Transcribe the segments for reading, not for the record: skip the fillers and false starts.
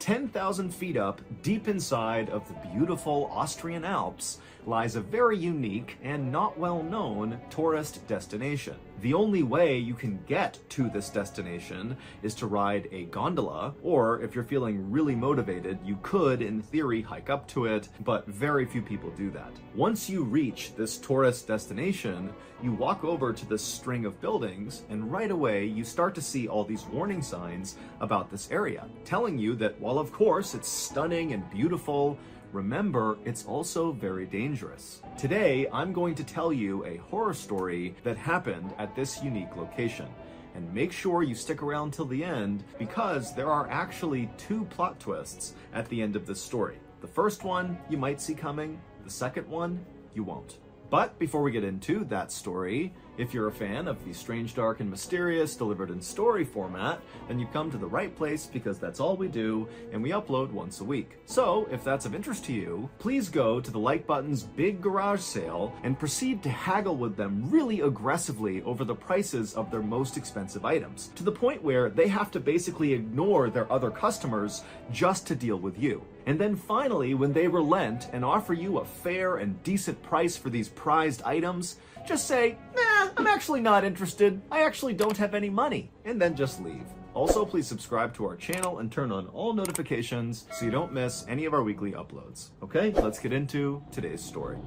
10,000 feet up, deep inside of the beautiful Austrian Alps, lies a very unique and not well-known tourist destination. The only way you can get to this destination is to ride a gondola, or if you're feeling really motivated, you could, in theory, hike up to it, but very few people do that. Once you reach this tourist destination, you walk over to this string of buildings, and right away you start to see all these warning signs about this area, telling you that while of course it's stunning and beautiful, remember, it's also very dangerous. Today, I'm going to tell you a horror story that happened at this unique location. And make sure you stick around till the end, because there are actually two plot twists at the end of this story. The first one you might see coming, the second one you won't. But before we get into that story, if you're a fan of the strange, dark, and mysterious delivered in story format, then you've come to the right place, because that's all we do, and we upload once a week. So, if that's of interest to you, please go to the Like Button's big garage sale and proceed to haggle with them really aggressively over the prices of their most expensive items, to the point where they have to basically ignore their other customers just to deal with you. And then finally, when they relent and offer you a fair and decent price for these prized items, just say, nah, I'm actually not interested. I actually don't have any money. And then just leave. Also, please subscribe to our channel and turn on all notifications so you don't miss any of our weekly uploads. Okay, let's get into today's story.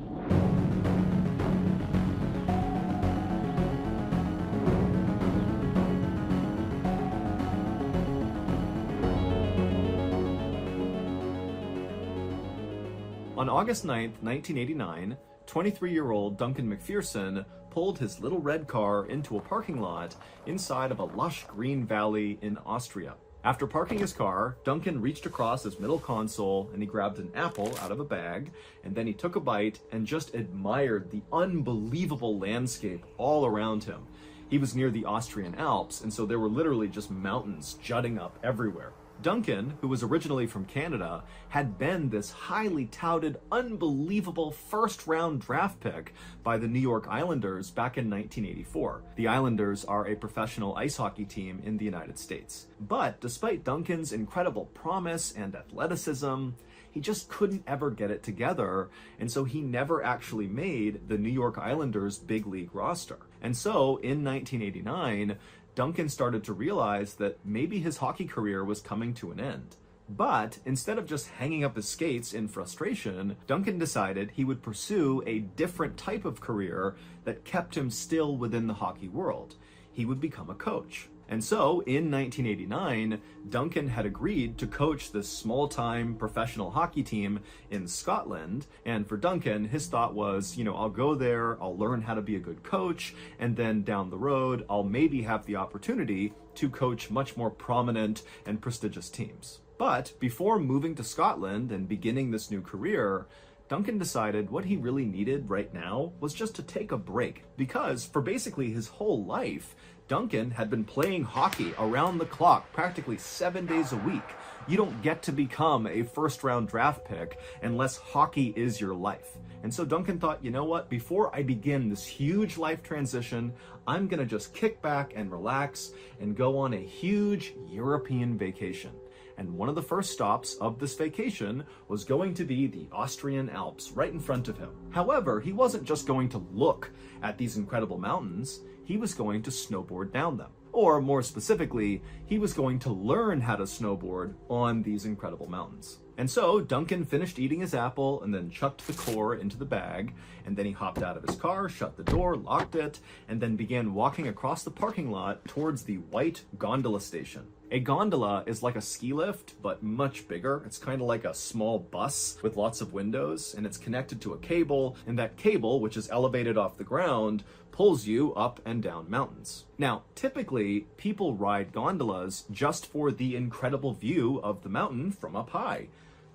On August 9th, 1989, 23-year-old Duncan McPherson pulled his little red car into a parking lot inside of a lush green valley in Austria. After parking his car, Duncan reached across his middle console and he grabbed an apple out of a bag, and then he took a bite and just admired the unbelievable landscape all around him. He was near the Austrian Alps, and so there were literally just mountains jutting up everywhere. Duncan, who was originally from Canada, had been this highly touted, unbelievable first-round draft pick by the New York Islanders back in 1984. The Islanders are a professional ice hockey team in the United States. But despite Duncan's incredible promise and athleticism, he just couldn't ever get it together, and so he never actually made the New York Islanders' big league roster. And so, in 1989, Duncan started to realize that maybe his hockey career was coming to an end. But instead of just hanging up his skates in frustration, Duncan decided he would pursue a different type of career that kept him still within the hockey world. He would become a coach. And so, in 1989, Duncan had agreed to coach this small-time professional hockey team in Scotland. And for Duncan, his thought was, I'll go there, I'll learn how to be a good coach, and then down the road, I'll maybe have the opportunity to coach much more prominent and prestigious teams. But before moving to Scotland and beginning this new career, Duncan decided what he really needed right now was just to take a break, because for basically his whole life, Duncan had been playing hockey around the clock, practically 7 days a week. You don't get to become a first-round draft pick unless hockey is your life. And so Duncan thought, you know what, before I begin this huge life transition, I'm gonna just kick back and relax and go on a huge European vacation. And one of the first stops of this vacation was going to be the Austrian Alps right in front of him. However, he wasn't just going to look at these incredible mountains, he was going to snowboard down them. Or more specifically, he was going to learn how to snowboard on these incredible mountains. And so Duncan finished eating his apple and then chucked the core into the bag, and then he hopped out of his car, shut the door, locked it, and then began walking across the parking lot towards the white gondola station. A gondola is like a ski lift, but much bigger. It's kind of like a small bus with lots of windows, and it's connected to a cable, and that cable, which is elevated off the ground, pulls you up and down mountains. Now, typically, people ride gondolas just for the incredible view of the mountain from up high.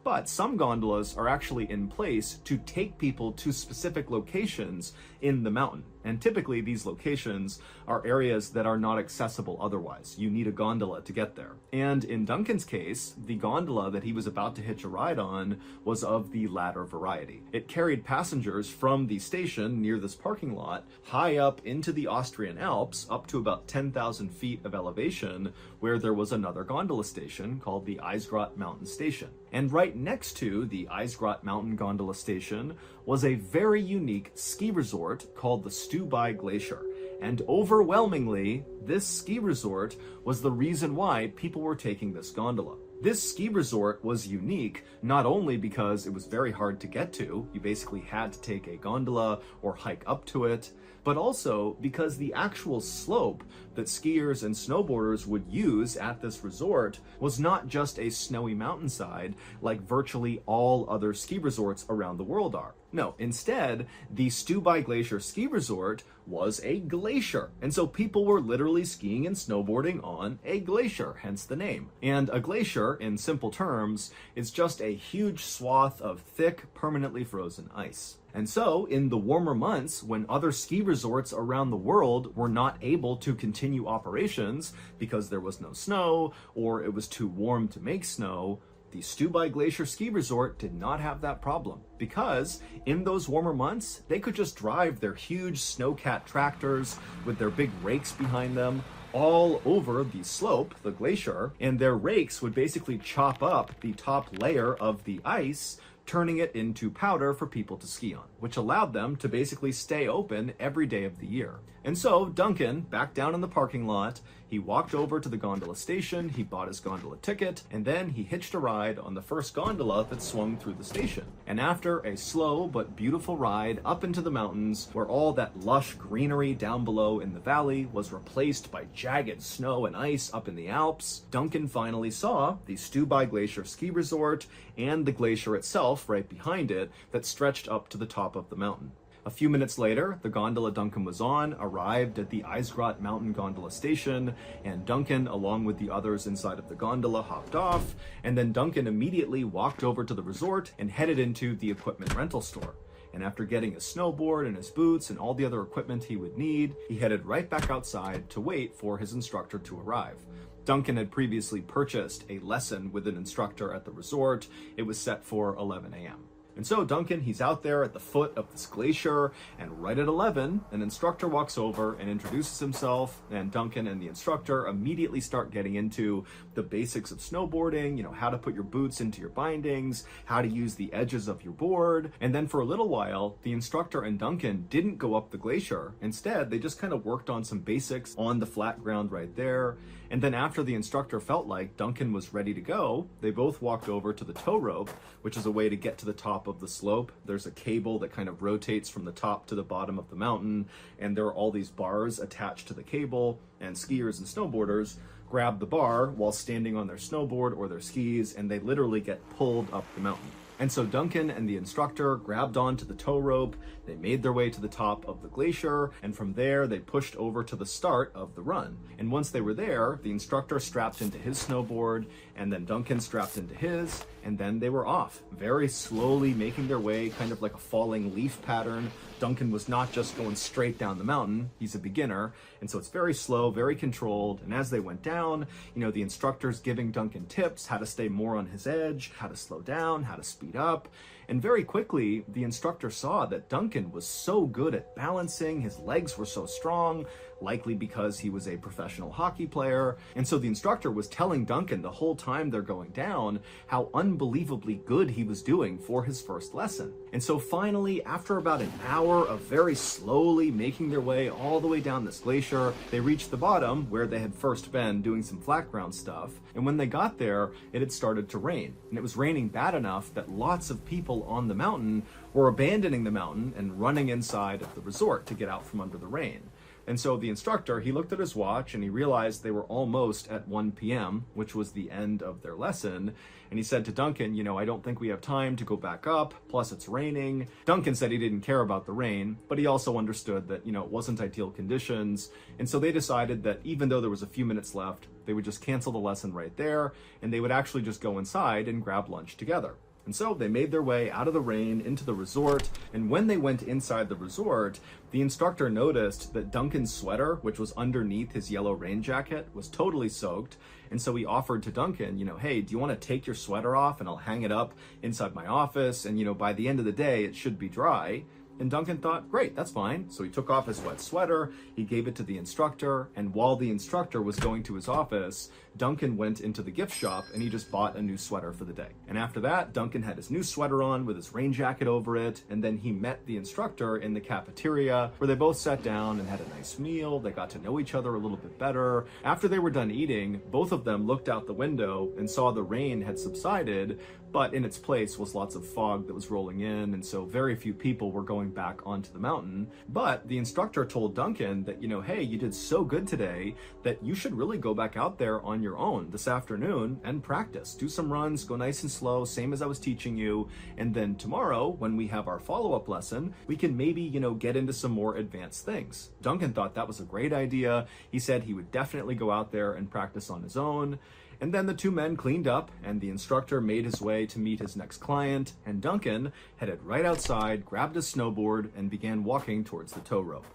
But some gondolas are actually in place to take people to specific locations in the mountain. And typically these locations are areas that are not accessible otherwise. You need a gondola to get there. And in Duncan's case, the gondola that he was about to hitch a ride on was of the latter variety. It carried passengers from the station near this parking lot high up into the Austrian Alps, up to about 10,000 feet of elevation, where there was another gondola station called the Eisgrot Mountain Station. And right next to the Eisgrot Mountain Gondola Station was a very unique ski resort called the Stubai Glacier. And overwhelmingly, this ski resort was the reason why people were taking this gondola. This ski resort was unique not only because it was very hard to get to, you basically had to take a gondola or hike up to it, but also because the actual slope that skiers and snowboarders would use at this resort was not just a snowy mountainside like virtually all other ski resorts around the world are. No, instead, the Stubai Glacier ski resort was a glacier. And so people were literally skiing and snowboarding on a glacier, hence the name. And a glacier, in simple terms, is just a huge swath of thick, permanently frozen ice. And so, in the warmer months, when other ski resorts around the world were not able to continue operations because there was no snow or it was too warm to make snow, the Stubai Glacier Ski Resort did not have that problem, because in those warmer months, they could just drive their huge snowcat tractors with their big rakes behind them all over the slope, the glacier, and their rakes would basically chop up the top layer of the ice, turning it into powder for people to ski on, which allowed them to basically stay open every day of the year. And so Duncan, back down in the parking lot, he walked over to the gondola station, he bought his gondola ticket, and then he hitched a ride on the first gondola that swung through the station. And after a slow but beautiful ride up into the mountains, where all that lush greenery down below in the valley was replaced by jagged snow and ice up in the Alps, Duncan finally saw the Stubai Glacier Ski Resort and the glacier itself right behind it that stretched up to the top of the mountain. A few minutes later, the gondola Duncan was on arrived at the Eisgrot Mountain Gondola Station, and Duncan, along with the others inside of the gondola, hopped off, and then Duncan immediately walked over to the resort and headed into the equipment rental store. And after getting his snowboard and his boots and all the other equipment he would need, he headed right back outside to wait for his instructor to arrive. Duncan had previously purchased a lesson with an instructor at the resort. It was set for 11 a.m. And so Duncan, he's out there at the foot of this glacier, and right at 11, an instructor walks over and introduces himself, and Duncan and the instructor immediately start getting into the basics of snowboarding, how to put your boots into your bindings, how to use the edges of your board. And then for a little while, the instructor and Duncan didn't go up the glacier. Instead, they just kind of worked on some basics on the flat ground right there. And then after the instructor felt like Duncan was ready to go, they both walked over to the tow rope, which is a way to get to the top of the slope. There's a cable that kind of rotates from the top to the bottom of the mountain, and there are all these bars attached to the cable, and skiers and snowboarders grab the bar while standing on their snowboard or their skis, and they literally get pulled up the mountain. And so Duncan and the instructor grabbed onto the tow rope, they made their way to the top of the glacier, and from there they pushed over to the start of the run. And once they were there, the instructor strapped into his snowboard, and then Duncan strapped into his, and then they were off, very slowly making their way, kind of like a falling leaf pattern. Duncan was not just going straight down the mountain, he's a beginner, and so it's very slow, very controlled, and as they went down, the instructor's giving Duncan tips, how to stay more on his edge, how to slow down, how to speed up. And very quickly, the instructor saw that Duncan was so good at balancing, his legs were so strong, likely because he was a professional hockey player. And so the instructor was telling Duncan the whole time they're going down how unbelievably good he was doing for his first lesson. And so finally, after about an hour of very slowly making their way all the way down this glacier, they reached the bottom where they had first been doing some flat ground stuff. And when they got there, it had started to rain. And it was raining bad enough that lots of people on the mountain were abandoning the mountain and running inside of the resort to get out from under the rain. And so the instructor, he looked at his watch and he realized they were almost at 1 p.m., which was the end of their lesson. And he said to Duncan, I don't think we have time to go back up, plus it's raining. Duncan said he didn't care about the rain, but he also understood that, it wasn't ideal conditions. And so they decided that even though there was a few minutes left, they would just cancel the lesson right there, and they would actually just go inside and grab lunch together. And so they made their way out of the rain into the resort, and when they went inside the resort, the instructor noticed that Duncan's sweater, which was underneath his yellow rain jacket, was totally soaked. And so he offered to Duncan, hey, do you want to take your sweater off and I'll hang it up inside my office, and by the end of the day it should be dry. And Duncan thought, great, that's fine. So he took off his wet sweater, he gave it to the instructor, and while the instructor was going to his office, Duncan went into the gift shop and he just bought a new sweater for the day. And after that, Duncan had his new sweater on with his rain jacket over it, and then he met the instructor in the cafeteria where they both sat down and had a nice meal. They got to know each other a little bit better. After they were done eating, both of them looked out the window and saw the rain had subsided, but in its place was lots of fog that was rolling in, and so very few people were going back onto the mountain. But the instructor told Duncan that, hey, you did so good today that you should really go back out there on your own this afternoon and practice. Do some runs, go nice and slow, same as I was teaching you, and then tomorrow, when we have our follow-up lesson, we can maybe, get into some more advanced things. Duncan thought that was a great idea. He said he would definitely go out there and practice on his own. And then the two men cleaned up, and the instructor made his way to meet his next client, and Duncan headed right outside, grabbed his snowboard, and began walking towards the tow rope.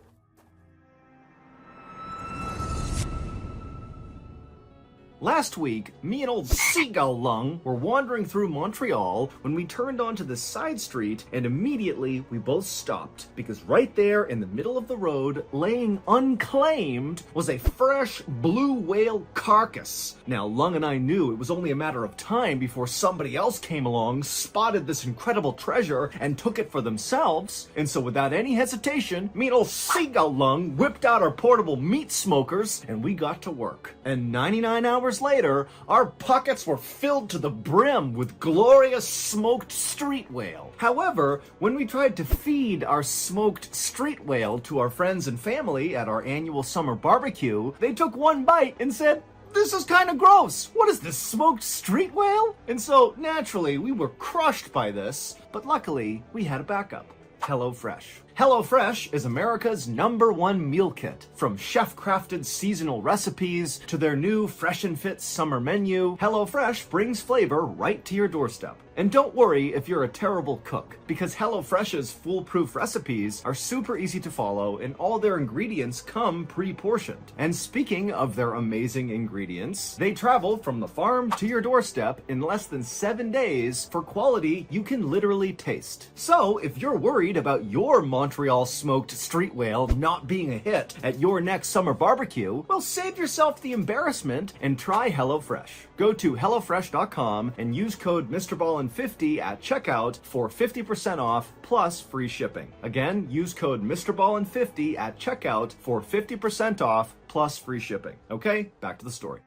Last week, me and old Seagull Lung were wandering through Montreal when we turned onto this side street, and immediately we both stopped because right there in the middle of the road, laying unclaimed, was a fresh blue whale carcass. Now, Lung and I knew it was only a matter of time before somebody else came along, spotted this incredible treasure, and took it for themselves. And so without any hesitation, me and old Seagull Lung whipped out our portable meat smokers, and we got to work. And 99 hours later, our pockets were filled to the brim with glorious smoked street whale. However, when we tried to feed our smoked street whale to our friends and family at our annual summer barbecue, they took one bite and said, "This is kind of gross. What is this, smoked street whale?" And so, naturally, we were crushed by this, but luckily, we had a backup. HelloFresh. HelloFresh is America's #1 meal kit. From chef-crafted seasonal recipes to their new Fresh and Fit summer menu, HelloFresh brings flavor right to your doorstep. And don't worry if you're a terrible cook, because HelloFresh's foolproof recipes are super easy to follow and all their ingredients come pre-portioned. And speaking of their amazing ingredients, they travel from the farm to your doorstep in less than 7 days for quality you can literally taste. So if you're worried about your Montreal smoked street whale not being a hit at your next summer barbecue, well, save yourself the embarrassment and try HelloFresh. Go to HelloFresh.com and use code Mrballen50 at checkout for 50% off plus free shipping. Again, use code Mrballen50 at checkout for 50% off plus free shipping. Okay, back to the story.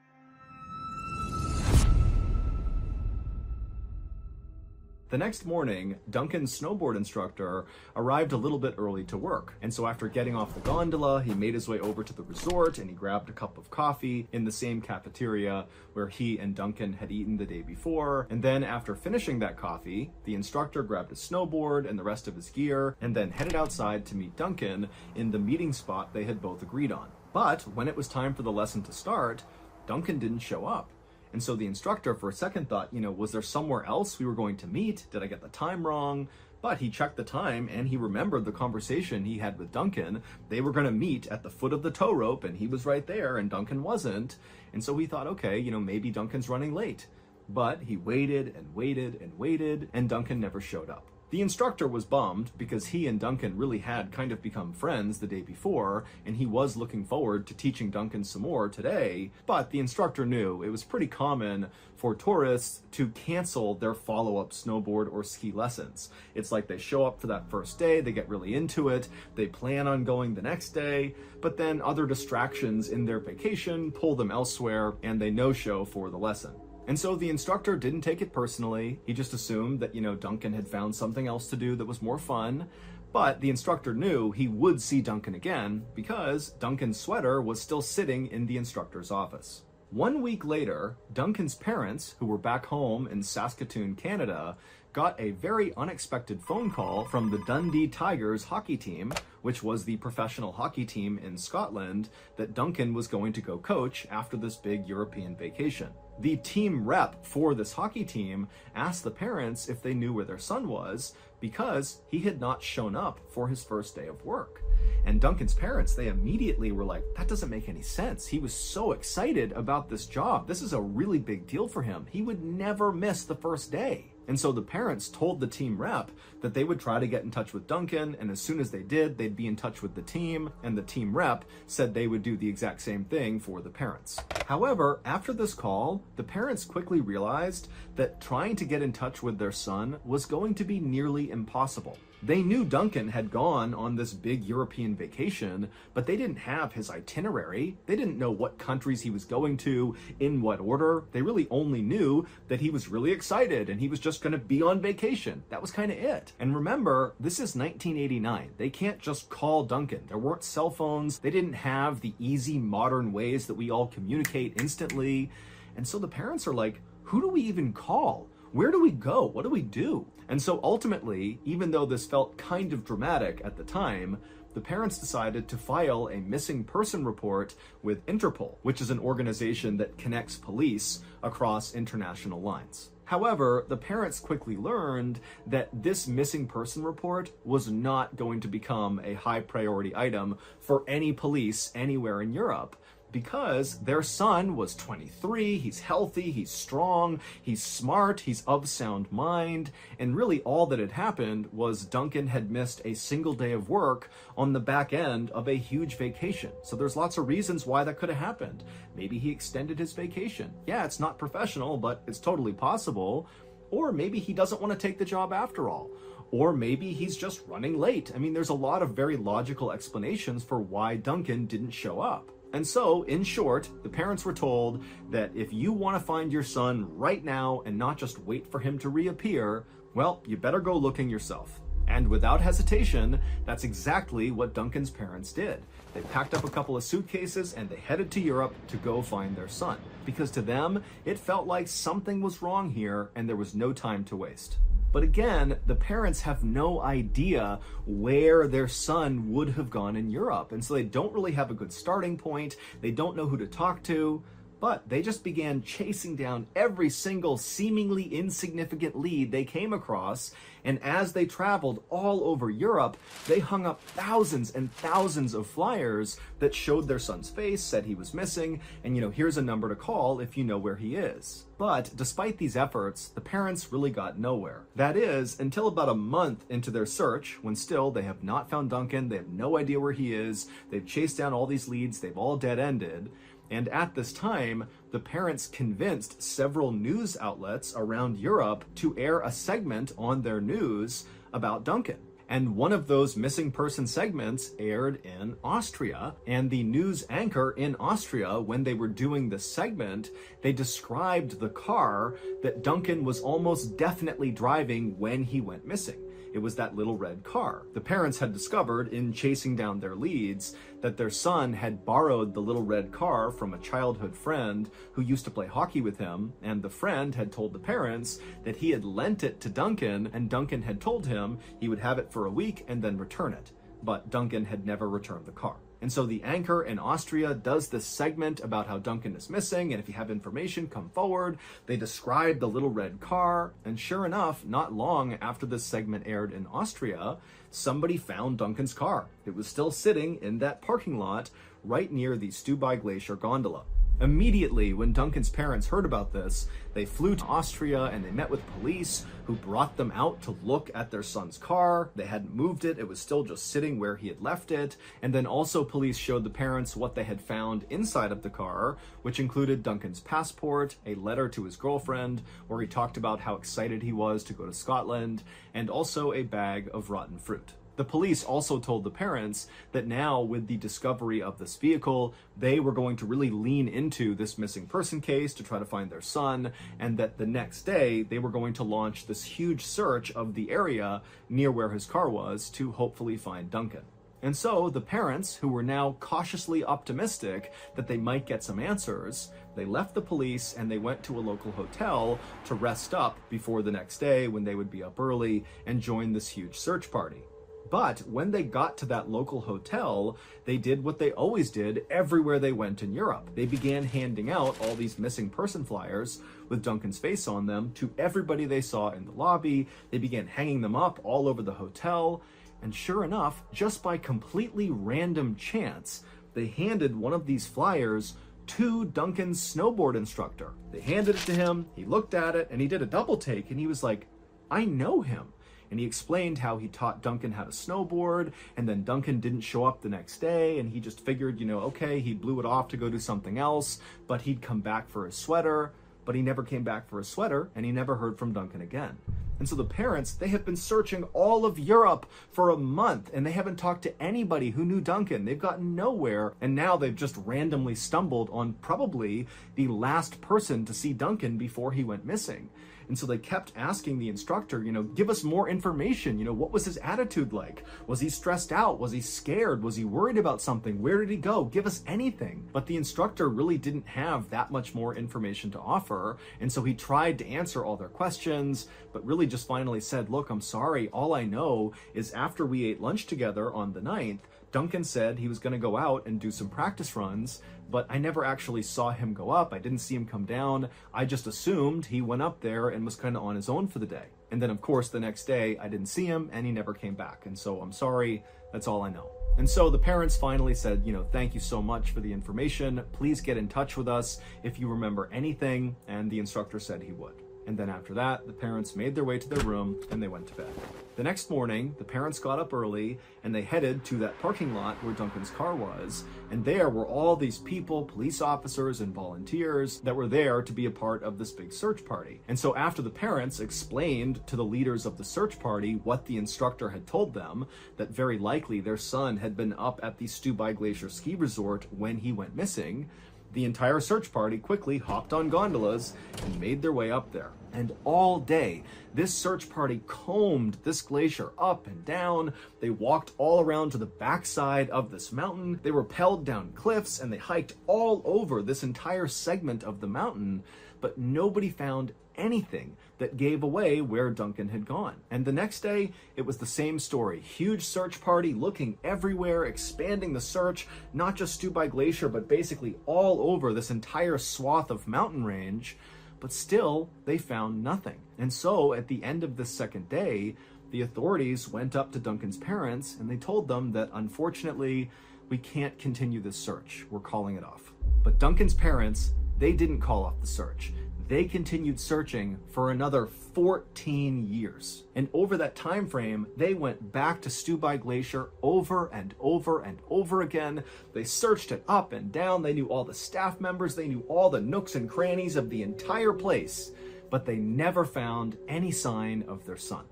The next morning, Duncan's snowboard instructor arrived a little bit early to work. And so after getting off the gondola, he made his way over to the resort and he grabbed a cup of coffee in the same cafeteria where he and Duncan had eaten the day before. And then after finishing that coffee, the instructor grabbed his snowboard and the rest of his gear and then headed outside to meet Duncan in the meeting spot they had both agreed on. But when it was time for the lesson to start, Duncan didn't show up. And so the instructor, for a second, thought, was there somewhere else we were going to meet? Did I get the time wrong? But he checked the time and he remembered the conversation he had with Duncan. They were going to meet at the foot of the tow rope and he was right there and Duncan wasn't. And so he thought, okay, maybe Duncan's running late. But he waited and waited and waited and Duncan never showed up. The instructor was bummed because he and Duncan really had kind of become friends the day before, and he was looking forward to teaching Duncan some more today, but the instructor knew it was pretty common for tourists to cancel their follow-up snowboard or ski lessons. It's like they show up for that first day, they get really into it, they plan on going the next day, but then other distractions in their vacation pull them elsewhere and they no-show for the lesson. And so the instructor didn't take it personally. He just assumed that, Duncan had found something else to do that was more fun. But the instructor knew he would see Duncan again because Duncan's sweater was still sitting in the instructor's office. 1 week later, Duncan's parents, who were back home in Saskatoon, Canada, got a very unexpected phone call from the Dundee Tigers hockey team, which was the professional hockey team in Scotland that Duncan was going to go coach after this big European vacation. The team rep for this hockey team asked the parents if they knew where their son was because he had not shown up for his first day of work. And Duncan's parents, they immediately were like, that doesn't make any sense. He was so excited about this job. This is a really big deal for him. He would never miss the first day. And so the parents told the team rep that they would try to get in touch with Duncan, and as soon as they did, they'd be in touch with the team, and the team rep said they would do the exact same thing for the parents. However, after this call, the parents quickly realized that trying to get in touch with their son was going to be nearly impossible. They knew Duncan had gone on this big European vacation, but they didn't have his itinerary. They didn't know what countries he was going to, in what order. They really only knew that he was really excited and he was just going to be on vacation. That was kind of it. And remember, this is 1989. They can't just call Duncan. There weren't cell phones. They didn't have the easy modern ways that we all communicate instantly. And so the parents are like, who do we even call? Where do we go? What do we do? And so ultimately, even though this felt kind of dramatic at the time, the parents decided to file a missing person report with Interpol, which is an organization that connects police across international lines. However, the parents quickly learned that this missing person report was not going to become a high priority item for any police anywhere in Europe, because their son was 23, he's healthy, he's strong, he's smart, he's of sound mind, and really all that had happened was Duncan had missed a single day of work on the back end of a huge vacation. So there's lots of reasons why that could have happened. Maybe he extended his vacation. Yeah, it's not professional, but it's totally possible. Or maybe he doesn't want to take the job after all. Or maybe he's just running late. I mean, there's a lot of very logical explanations for why Duncan didn't show up. And so, in short, the parents were told that if you want to find your son right now and not just wait for him to reappear, well, you better go looking yourself. And without hesitation, that's exactly what Duncan's parents did. They packed up a couple of suitcases and they headed to Europe to go find their son. Because to them, it felt like something was wrong here and there was no time to waste. But again, the parents have no idea where their son would have gone in Europe. And so they don't really have a good starting point. They don't know who to talk to. But they just began chasing down every single seemingly insignificant lead they came across. And as they traveled all over Europe, they hung up thousands and thousands of flyers that showed their son's face, said he was missing, and here's a number to call if you know where he is. But despite these efforts, the parents really got nowhere. That is, until about a month into their search, when still they have not found Duncan, they have no idea where he is, they've chased down all these leads, they've all dead-ended. And at this time, the parents convinced several news outlets around Europe to air a segment on their news about Duncan. And one of those missing person segments aired in Austria. And the news anchor in Austria, when they were doing this segment, they described the car that Duncan was almost definitely driving when he went missing. It was that little red car. The parents had discovered in chasing down their leads that their son had borrowed the little red car from a childhood friend who used to play hockey with him, and the friend had told the parents that he had lent it to Duncan, and Duncan had told him he would have it for a week and then return it. But Duncan had never returned the car. And so the anchor in Austria does this segment about how Duncan is missing, and if you have information, come forward. They describe the little red car, and sure enough, not long after this segment aired in Austria, somebody found Duncan's car. It was still sitting in that parking lot right near the Stubai Glacier gondola. Immediately, when Duncan's parents heard about this, they flew to Austria and they met with police who brought them out to look at their son's car. They hadn't moved it. It was still just sitting where he had left it. And then also police showed the parents what they had found inside of the car, which included Duncan's passport, a letter to his girlfriend, where he talked about how excited he was to go to Scotland, and also a bag of rotten fruit. The police also told the parents that now, with the discovery of this vehicle, they were going to really lean into this missing person case to try to find their son, and that the next day they were going to launch this huge search of the area near where his car was to hopefully find Duncan. And so the parents, who were now cautiously optimistic that they might get some answers, they left the police and they went to a local hotel to rest up before the next day when they would be up early and join this huge search party. But when they got to that local hotel, they did what they always did everywhere they went in Europe. They began handing out all these missing person flyers with Duncan's face on them to everybody they saw in the lobby. They began hanging them up all over the hotel. And sure enough, just by completely random chance, they handed one of these flyers to Duncan's snowboard instructor. They handed it to him, he looked at it, and he did a double take, and he was like, I know him. And he explained how he taught Duncan how to snowboard, and then Duncan didn't show up the next day, and he just figured, okay, he blew it off to go do something else, but he'd come back for his sweater, but he never came back for his sweater, and he never heard from Duncan again. And so the parents, they have been searching all of Europe for a month, and they haven't talked to anybody who knew Duncan. They've gotten nowhere, and now they've just randomly stumbled on probably the last person to see Duncan before he went missing. And so they kept asking the instructor, give us more information. What was his attitude like? Was he stressed out? Was he scared? Was he worried about something? Where did he go? Give us anything. But the instructor really didn't have that much more information to offer. And so he tried to answer all their questions, but really just finally said, look, I'm sorry. All I know is after we ate lunch together on the 9th, Duncan said he was going to go out and do some practice runs, but I never actually saw him go up. I didn't see him come down. I just assumed he went up there and was kind of on his own for the day. And then, of course, the next day, I didn't see him and he never came back. And so I'm sorry. That's all I know. And so the parents finally said, thank you so much for the information. Please get in touch with us if you remember anything. And the instructor said he would. And then after that, the parents made their way to their room and they went to bed. The next morning, the parents got up early and they headed to that parking lot where Duncan's car was. And there were all these people, police officers and volunteers that were there to be a part of this big search party. And so after the parents explained to the leaders of the search party what the instructor had told them, that very likely their son had been up at the Stubai Glacier ski resort when he went missing, the entire search party quickly hopped on gondolas and made their way up there. And all day, this search party combed this glacier up and down. They walked all around to the backside of this mountain. They rappelled down cliffs and they hiked all over this entire segment of the mountain, but nobody found anything that gave away where Duncan had gone. And the next day, it was the same story. Huge search party looking everywhere, expanding the search, not just Stubai Glacier, but basically all over this entire swath of mountain range. But still, they found nothing. And so at the end of the second day, the authorities went up to Duncan's parents and they told them that unfortunately, we can't continue this search. We're calling it off. But Duncan's parents, they didn't call off the search. They continued searching for another 14 years. And over that time frame, they went back to Stubai Glacier over and over and over again. They searched it up and down. They knew all the staff members. They knew all the nooks and crannies of the entire place, but they never found any sign of their son.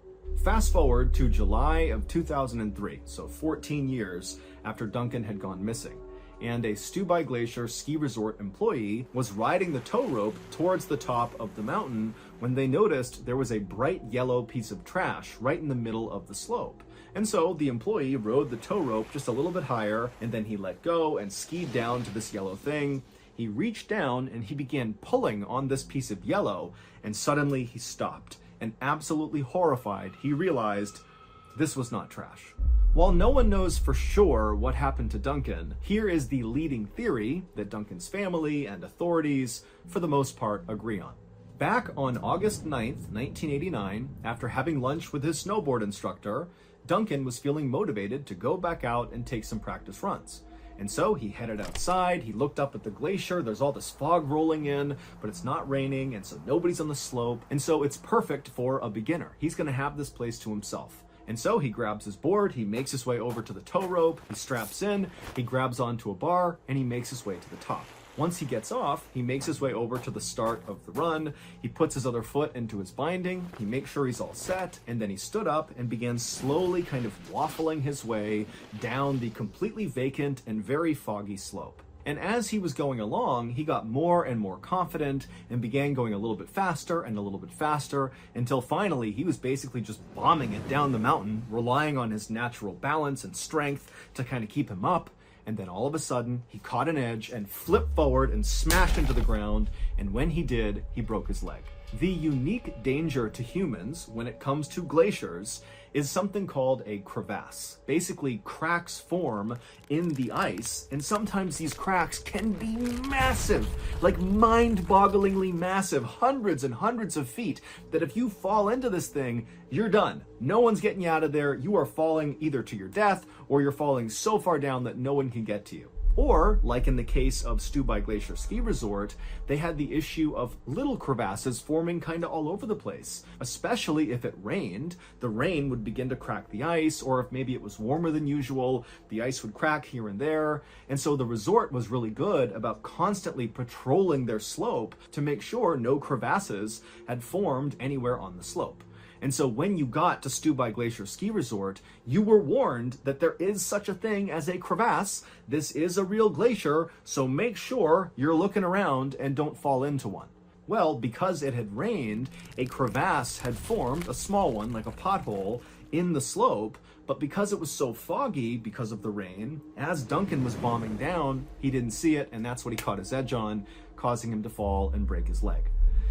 Fast forward to July of 2003, so 14 years after Duncan had gone missing. And a Stubai Glacier ski resort employee was riding the tow rope towards the top of the mountain when they noticed there was a bright yellow piece of trash right in the middle of the slope. And so the employee rode the tow rope just a little bit higher, and then he let go and skied down to this yellow thing. He reached down and he began pulling on this piece of yellow, and suddenly he stopped. And absolutely horrified, he realized this was not trash. While no one knows for sure what happened to Duncan, here is the leading theory that Duncan's family and authorities, for the most part, agree on. Back on August 9th, 1989, after having lunch with his snowboard instructor, Duncan was feeling motivated to go back out and take some practice runs. And so he headed outside, he looked up at the glacier, there's all this fog rolling in, but it's not raining, and so nobody's on the slope, and so it's perfect for a beginner. He's gonna have this place to himself. And so he grabs his board, he makes his way over to the tow rope, he straps in, he grabs onto a bar, and he makes his way to the top. Once he gets off, he makes his way over to the start of the run, he puts his other foot into his binding, he makes sure he's all set, and then he stood up and began slowly kind of waffling his way down the completely vacant and very foggy slope. And as he was going along, he got more and more confident and began going a little bit faster and a little bit faster until finally he was basically just bombing it down the mountain, relying on his natural balance and strength to kind of keep him up. And then all of a sudden, he caught an edge and flipped forward and smashed into the ground. And when he did, he broke his leg. The unique danger to humans when it comes to glaciers is something called a crevasse. Basically, cracks form in the ice, and sometimes these cracks can be massive, like mind-bogglingly massive, hundreds and hundreds of feet, that if you fall into this thing, you're done. No one's getting you out of there. You are falling either to your death, or you're falling so far down that no one can get to you. Or, like in the case of Stubai Glacier Ski Resort, they had the issue of little crevasses forming kind of all over the place. Especially if it rained, the rain would begin to crack the ice, or if maybe it was warmer than usual, the ice would crack here and there. And so the resort was really good about constantly patrolling their slope to make sure no crevasses had formed anywhere on the slope. And so when you got to Stubai Glacier Ski Resort, you were warned that there is such a thing as a crevasse. This is a real glacier, so make sure you're looking around and don't fall into one. Well, because it had rained, a crevasse had formed, a small one, like a pothole, in the slope, but because it was so foggy because of the rain, as Duncan was bombing down, he didn't see it, and that's what he caught his edge on, causing him to fall and break his leg.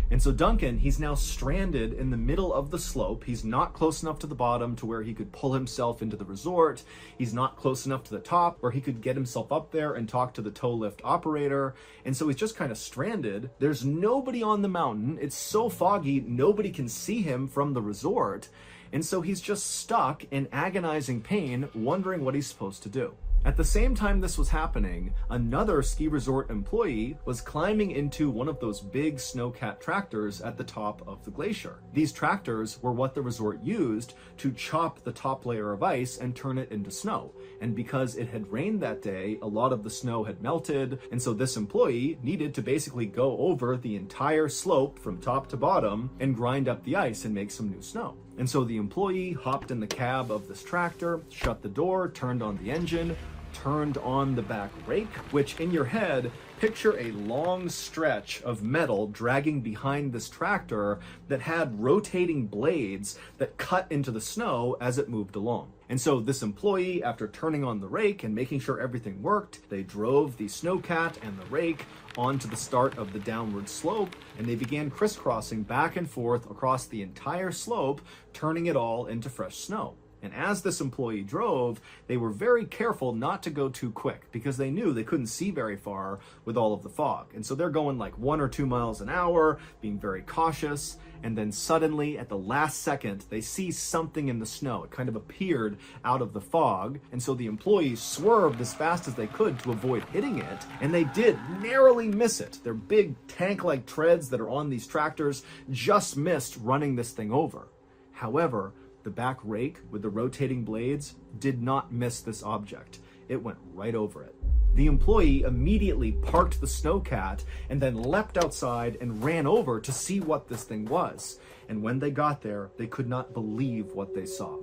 And so Duncan, he's now stranded in the middle of the slope. He's not close enough to the bottom to where he could pull himself into the resort. He's not close enough to the top where he could get himself up there and talk to the tow lift operator. And so he's just kind of stranded. There's nobody on the mountain. It's so foggy, nobody can see him from the resort. And so he's just stuck in agonizing pain, wondering what he's supposed to do. At the same time this was happening, another ski resort employee was climbing into one of those big snowcat tractors at the top of the glacier. These tractors were what the resort used to chop the top layer of ice and turn it into snow. And because it had rained that day, a lot of the snow had melted, and so this employee needed to basically go over the entire slope from top to bottom and grind up the ice and make some new snow. And so the employee hopped in the cab of this tractor, shut the door, turned on the engine, turned on the back rake, which in your head, picture a long stretch of metal dragging behind this tractor that had rotating blades that cut into the snow as it moved along. And so this employee, after turning on the rake and making sure everything worked, they drove the snowcat and the rake onto the start of the downward slope, and they began crisscrossing back and forth across the entire slope, turning it all into fresh snow. And as this employee drove, they were very careful not to go too quick because they knew they couldn't see very far with all of the fog. And so they're going like 1 or 2 miles an hour, being very cautious. And then suddenly at the last second, they see something in the snow. It kind of appeared out of the fog. And so the employees swerved as fast as they could to avoid hitting it. And they did narrowly miss it. Their big tank-like treads that are on these tractors just missed running this thing over. However, the back rake with the rotating blades did not miss this object. It went right over it. The employee immediately parked the snowcat and then leapt outside and ran over to see what this thing was. And when they got there, they could not believe what they saw.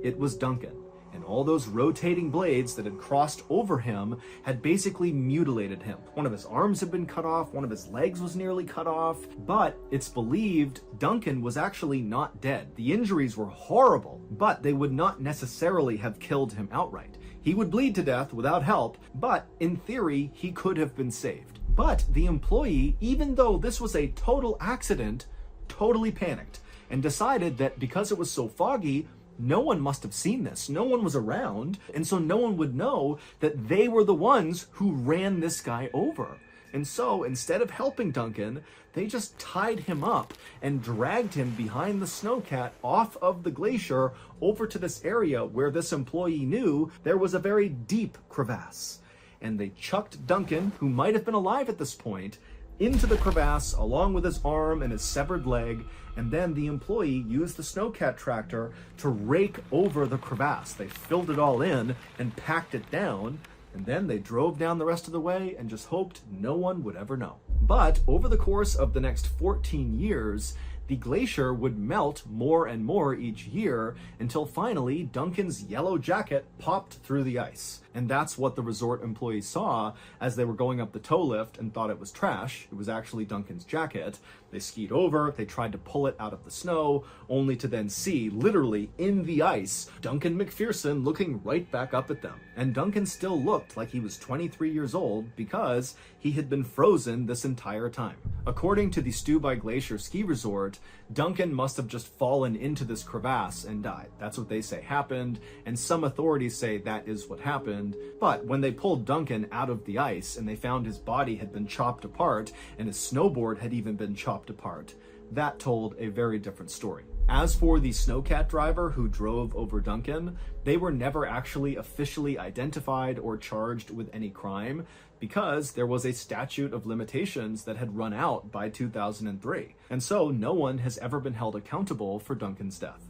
It was Duncan, and all those rotating blades that had crossed over him had basically mutilated him. One of his arms had been cut off, one of his legs was nearly cut off, but it's believed Duncan was actually not dead. The injuries were horrible, but they would not necessarily have killed him outright. He would bleed to death without help, but in theory, he could have been saved. But the employee, even though this was a total accident, totally panicked and decided that because it was so foggy, no one must have seen this. No one was around, and so no one would know that they were the ones who ran this guy over. And so instead of helping Duncan, they just tied him up and dragged him behind the snowcat off of the glacier over to this area where this employee knew there was a very deep crevasse. And they chucked Duncan, who might have been alive at this point, into the crevasse along with his arm and his severed leg, and then the employee used the snowcat tractor to rake over the crevasse. They filled it all in and packed it down, and then they drove down the rest of the way and just hoped no one would ever know. But over the course of the next 14 years, the glacier would melt more and more each year until finally Duncan's yellow jacket popped through the ice. And that's what the resort employees saw as they were going up the tow lift and thought it was trash. It was actually Duncan's jacket. They skied over, they tried to pull it out of the snow, only to then see, literally in the ice, Duncan McPherson looking right back up at them. And Duncan still looked like he was 23 years old because he had been frozen this entire time. According to the Stubai Glacier ski resort, Duncan must have just fallen into this crevasse and died. That's what they say happened, and some authorities say that is what happened. But when they pulled Duncan out of the ice and they found his body had been chopped apart and his snowboard had even been chopped apart, that told a very different story. As for the snowcat driver who drove over Duncan, they were never actually officially identified or charged with any crime because there was a statute of limitations that had run out by 2003. And so no one has ever been held accountable for Duncan's death.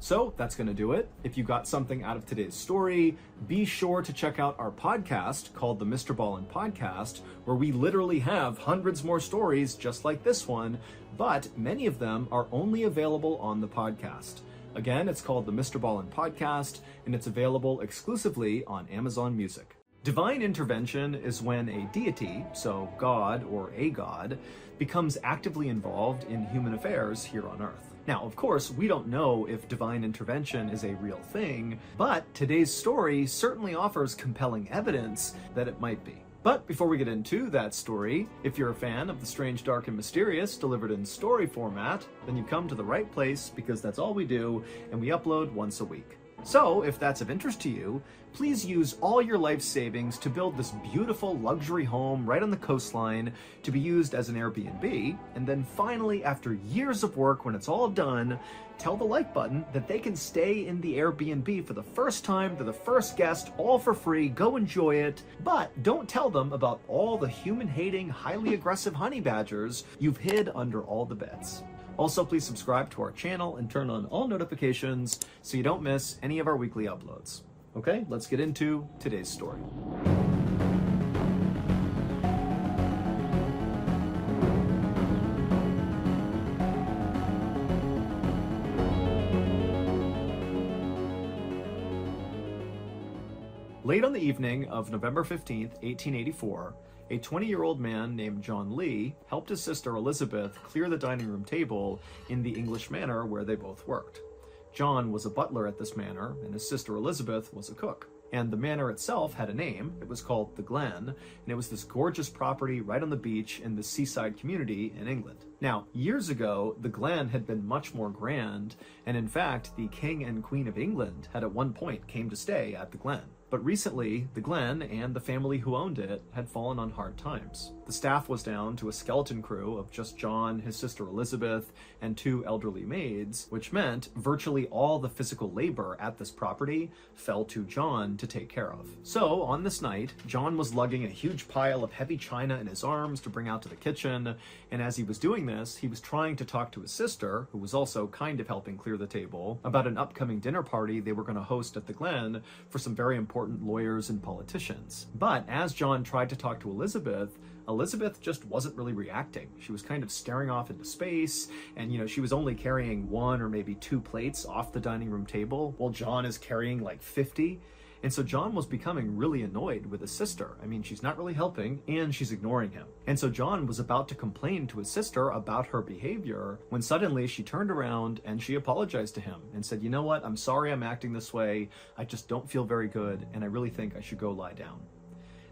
So that's going to do it. If you got something out of today's story, be sure to check out our podcast called the Mrballen Podcast, where we literally have hundreds more stories just like this one, but many of them are only available on the podcast. Again, it's called the Mrballen Podcast, and it's available exclusively on Amazon Music. Divine intervention is when a deity, so God or a god, becomes actively involved in human affairs here on Earth. Now, of course, we don't know if divine intervention is a real thing, but today's story certainly offers compelling evidence that it might be. But before we get into that story, if you're a fan of the strange, dark, and mysterious delivered in story format, then you've come to the right place because that's all we do, and we upload once a week. So, if that's of interest to you, please use all your life savings to build this beautiful luxury home right on the coastline to be used as an Airbnb, and then finally, after years of work, when it's all done, tell the like button that they can stay in the Airbnb for the first time, they're the first guest, all for free, go enjoy it, but don't tell them about all the human-hating, highly aggressive honey badgers you've hid under all the beds. Also, please subscribe to our channel and turn on all notifications so you don't miss any of our weekly uploads. Okay, let's get into today's story. Late on the evening of November 15th, 1884, a 20-year-old man named John Lee helped his sister Elizabeth clear the dining room table in the English manor where they both worked. John was a butler at this manor, and his sister Elizabeth was a cook. And the manor itself had a name. It was called the Glen, and it was this gorgeous property right on the beach in the seaside community in England. Now, years ago, the Glen had been much more grand, and in fact, the King and Queen of England had at one point came to stay at the Glen. But recently, the Glen and the family who owned it had fallen on hard times. The staff was down to a skeleton crew of just John, his sister Elizabeth, and 2 elderly maids, which meant virtually all the physical labor at this property fell to John to take care of. So, on this night, John was lugging a huge pile of heavy china in his arms to bring out to the kitchen, and as he was doing this, he was trying to talk to his sister, who was also kind of helping clear the table, about an upcoming dinner party they were going to host at the Glen for some very important lawyers and politicians. But as John tried to talk to Elizabeth, Elizabeth just wasn't really reacting. She was kind of staring off into space, and she was only carrying 1 or maybe 2 plates off the dining room table, while John is carrying like 50. And so John was becoming really annoyed with his sister. I mean, she's not really helping, and she's ignoring him. And so John was about to complain to his sister about her behavior when suddenly she turned around and she apologized to him and said, "You know what? I'm sorry I'm acting this way. I just don't feel very good, and I really think I should go lie down."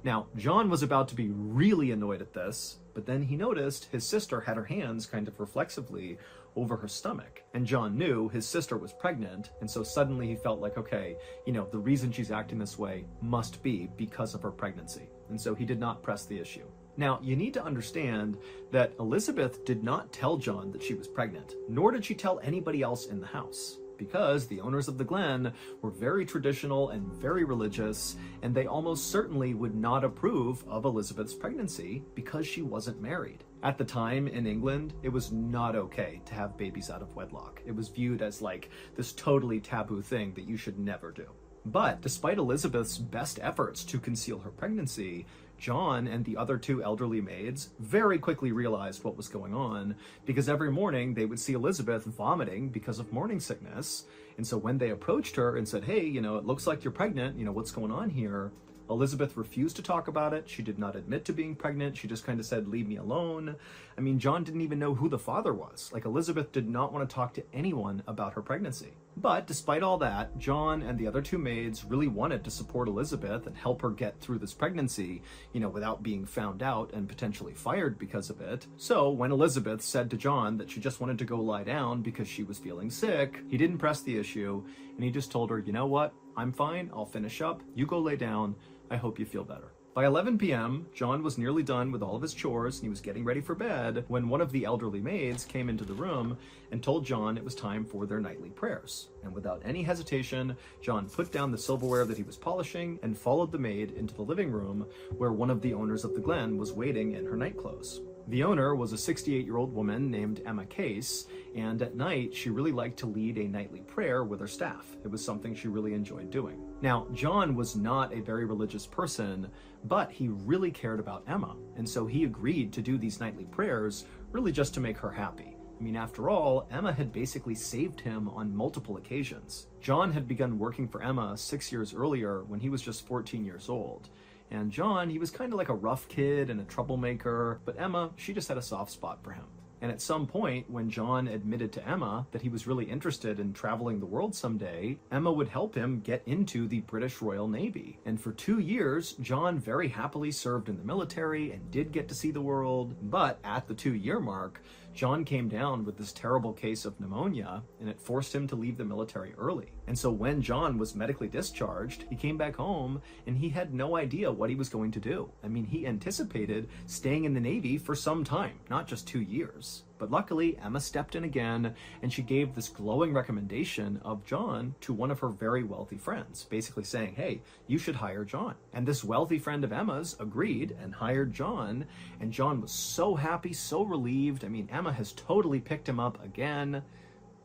Now, John was about to be really annoyed at this, but then he noticed his sister had her hands kind of reflexively over her stomach. And John knew his sister was pregnant, and so suddenly he felt like, okay, the reason she's acting this way must be because of her pregnancy. And so he did not press the issue. Now, you need to understand that Elizabeth did not tell John that she was pregnant, nor did she tell anybody else in the house, because the owners of the Glen were very traditional and very religious, and they almost certainly would not approve of Elizabeth's pregnancy because she wasn't married. At the time in England, it was not okay to have babies out of wedlock. It was viewed as like this totally taboo thing that you should never do. But despite Elizabeth's best efforts to conceal her pregnancy, John and the other two elderly maids very quickly realized what was going on, because every morning they would see Elizabeth vomiting because of morning sickness. And so when they approached her and said, hey, it looks like you're pregnant, what's going on here? Elizabeth refused to talk about it. She did not admit to being pregnant. She just kind of said, leave me alone. I mean, John didn't even know who the father was. Like, Elizabeth did not want to talk to anyone about her pregnancy. But despite all that, John and the other two maids really wanted to support Elizabeth and help her get through this pregnancy, without being found out and potentially fired because of it. So when Elizabeth said to John that she just wanted to go lie down because she was feeling sick, he didn't press the issue, and he just told her, you know what? I'm fine. I'll finish up. You go lay down. I hope you feel better. By 11 p.m., John was nearly done with all of his chores and he was getting ready for bed when one of the elderly maids came into the room and told John it was time for their nightly prayers. And without any hesitation, John put down the silverware that he was polishing and followed the maid into the living room where one of the owners of the Glen was waiting in her nightclothes. The owner was a 68-year-old woman named Emma Case, and at night she really liked to lead a nightly prayer with her staff. It was something she really enjoyed doing. Now, John was not a very religious person, but he really cared about Emma, and so he agreed to do these nightly prayers really just to make her happy. I mean, after all, Emma had basically saved him on multiple occasions. John had begun working for Emma 6 years earlier when he was just 14 years old. And John, he was kind of like a rough kid and a troublemaker, but Emma, she just had a soft spot for him. And at some point, when John admitted to Emma that he was really interested in traveling the world someday, Emma would help him get into the British Royal Navy. And for 2 years, John very happily served in the military and did get to see the world. But at the 2-year mark, John came down with this terrible case of pneumonia, and it forced him to leave the military early. And so when John was medically discharged, he came back home and he had no idea what he was going to do. I mean, he anticipated staying in the Navy for some time, not just 2 years. But luckily, Emma stepped in again, and she gave this glowing recommendation of John to one of her very wealthy friends, basically saying, hey, you should hire John. And this wealthy friend of Emma's agreed and hired John, and John was so happy, so relieved. I mean, Emma has totally picked him up again.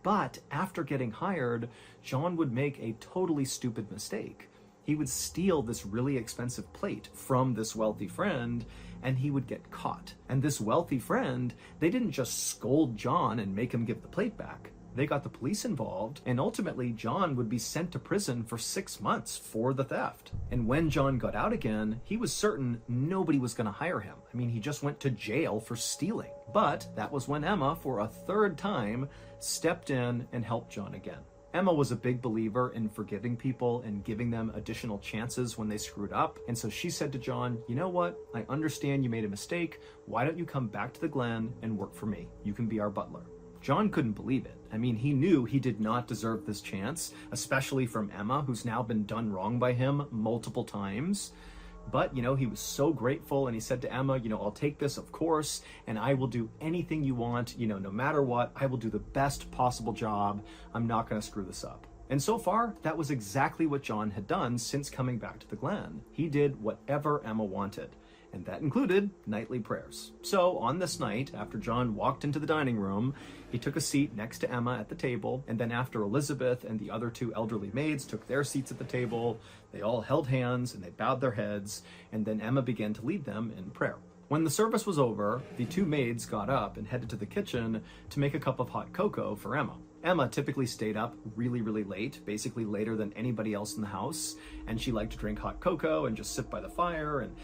But after getting hired, John would make a totally stupid mistake. He would steal this really expensive plate from this wealthy friend, and he would get caught. And this wealthy friend, they didn't just scold John and make him give the plate back. They got the police involved, and ultimately John would be sent to prison for 6 months for the theft. And when John got out again, he was certain nobody was going to hire him. I mean, he just went to jail for stealing. But that was when Emma, for a third time, stepped in and helped John again. Emma was a big believer in forgiving people and giving them additional chances when they screwed up. And so she said to John, you know what? I understand you made a mistake. Why don't you come back to the Glen and work for me? You can be our butler. John couldn't believe it. I mean, he knew he did not deserve this chance, especially from Emma, who's now been done wrong by him multiple times. But, he was so grateful, and he said to Emma, I'll take this, of course, and I will do anything you want, no matter what. I will do the best possible job. I'm not going to screw this up. And so far, that was exactly what John had done since coming back to the Glen. He did whatever Emma wanted, and that included nightly prayers. So on this night, after John walked into the dining room, he took a seat next to Emma at the table, and then after Elizabeth and the other two elderly maids took their seats at the table, they all held hands and they bowed their heads, and then Emma began to lead them in prayer. When the service was over, the two maids got up and headed to the kitchen to make a cup of hot cocoa for Emma. Emma typically stayed up really, really late, basically later than anybody else in the house, and she liked to drink hot cocoa and just sit by the fire and,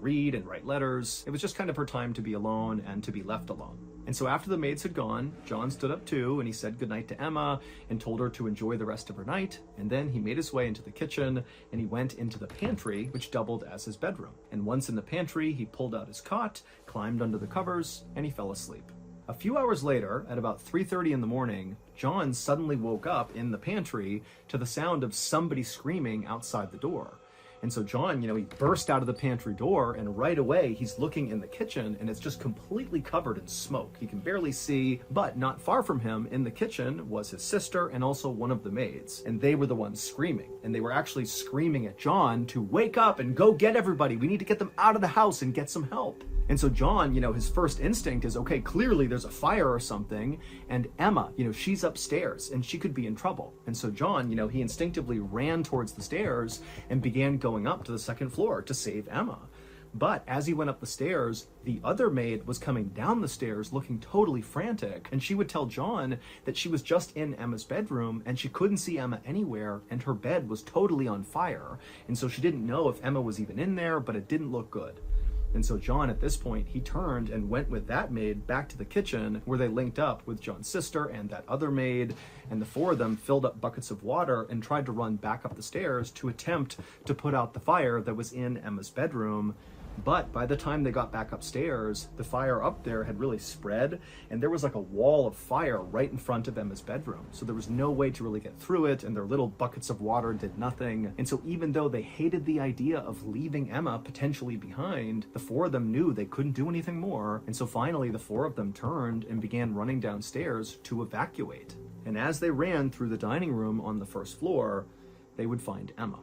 read and write letters. It was just kind of her time to be alone and to be left alone. And so after the maids had gone, John stood up too, and he said goodnight to Emma and told her to enjoy the rest of her night, and then he made his way into the kitchen and he went into the pantry, which doubled as his bedroom. And once in the pantry, he pulled out his cot, climbed under the covers, and he fell asleep. A few hours later, at about 3:30 in the morning, John suddenly woke up in the pantry to the sound of somebody screaming outside the door. And so John, he burst out of the pantry door, and right away he's looking in the kitchen, and it's just completely covered in smoke. He can barely see, but not far from him in the kitchen was his sister and also one of the maids. And they were the ones screaming. And they were actually screaming at John to wake up and go get everybody. We need to get them out of the house and get some help. And so John, his first instinct is, okay, clearly there's a fire or something, and Emma, she's upstairs and she could be in trouble. And so John, he instinctively ran towards the stairs and began going up to the second floor to save Emma. But as he went up the stairs, the other maid was coming down the stairs looking totally frantic, and she would tell John that she was just in Emma's bedroom and she couldn't see Emma anywhere, and her bed was totally on fire, and so she didn't know if Emma was even in there, but it didn't look good. And so John, at this point, he turned and went with that maid back to the kitchen, where they linked up with John's sister and that other maid, and the four of them filled up buckets of water and tried to run back up the stairs to attempt to put out the fire that was in Emma's bedroom. But by the time they got back upstairs, the fire up there had really spread, and there was like a wall of fire right in front of Emma's bedroom. So there was no way to really get through it, and their little buckets of water did nothing. And so even though they hated the idea of leaving Emma potentially behind, the four of them knew they couldn't do anything more. And so finally, the four of them turned and began running downstairs to evacuate. And as they ran through the dining room on the first floor, they would find Emma.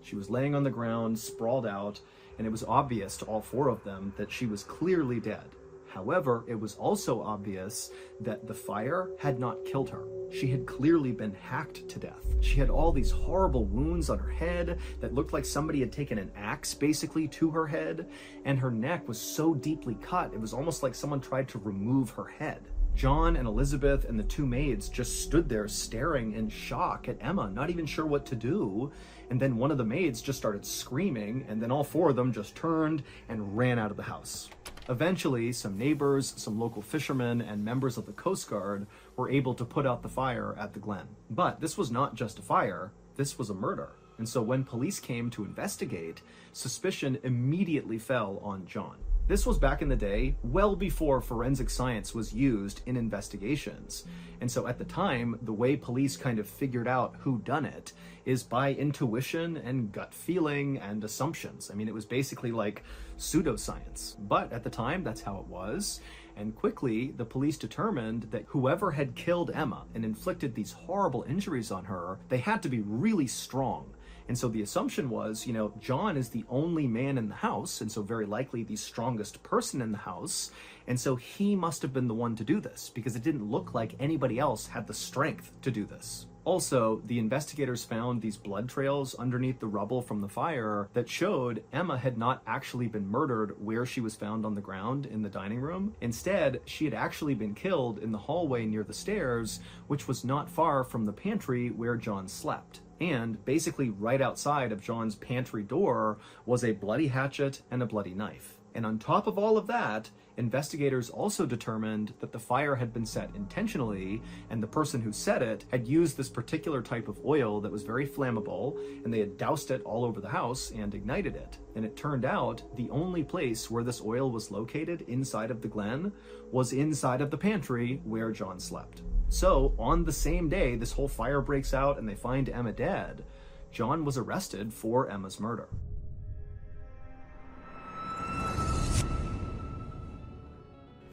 She was laying on the ground, sprawled out, and it was obvious to all four of them that she was clearly dead. However, it was also obvious that the fire had not killed her. She had clearly been hacked to death. She had all these horrible wounds on her head that looked like somebody had taken an axe basically to her head, and her neck was so deeply cut, it was almost like someone tried to remove her head. John and Elizabeth and the two maids just stood there staring in shock at Emma, not even sure what to do. And then one of the maids just started screaming, and then all four of them just turned and ran out of the house. Eventually, some neighbors, some local fishermen, and members of the Coast Guard were able to put out the fire at the Glen. But this was not just a fire, this was a murder. And so when police came to investigate, suspicion immediately fell on John. This was back in the day, well before forensic science was used in investigations. And so at the time, the way police kind of figured out who done it is by intuition and gut feeling and assumptions. I mean, it was basically like pseudoscience. But at the time, that's how it was. And quickly, the police determined that whoever had killed Emma and inflicted these horrible injuries on her, they had to be really strong. And so the assumption was, John is the only man in the house, and so very likely the strongest person in the house, and so he must have been the one to do this, because it didn't look like anybody else had the strength to do this. Also, the investigators found these blood trails underneath the rubble from the fire that showed Emma had not actually been murdered where she was found on the ground in the dining room. Instead, she had actually been killed in the hallway near the stairs, which was not far from the pantry where John slept. And basically right outside of John's pantry door was a bloody hatchet and a bloody knife. And on top of all of that, investigators also determined that the fire had been set intentionally, and the person who set it had used this particular type of oil that was very flammable, and they had doused it all over the house and ignited it. And it turned out the only place where this oil was located inside of the Glen was inside of the pantry where John slept. So on the same day this whole fire breaks out and they find Emma dead, John was arrested for Emma's murder.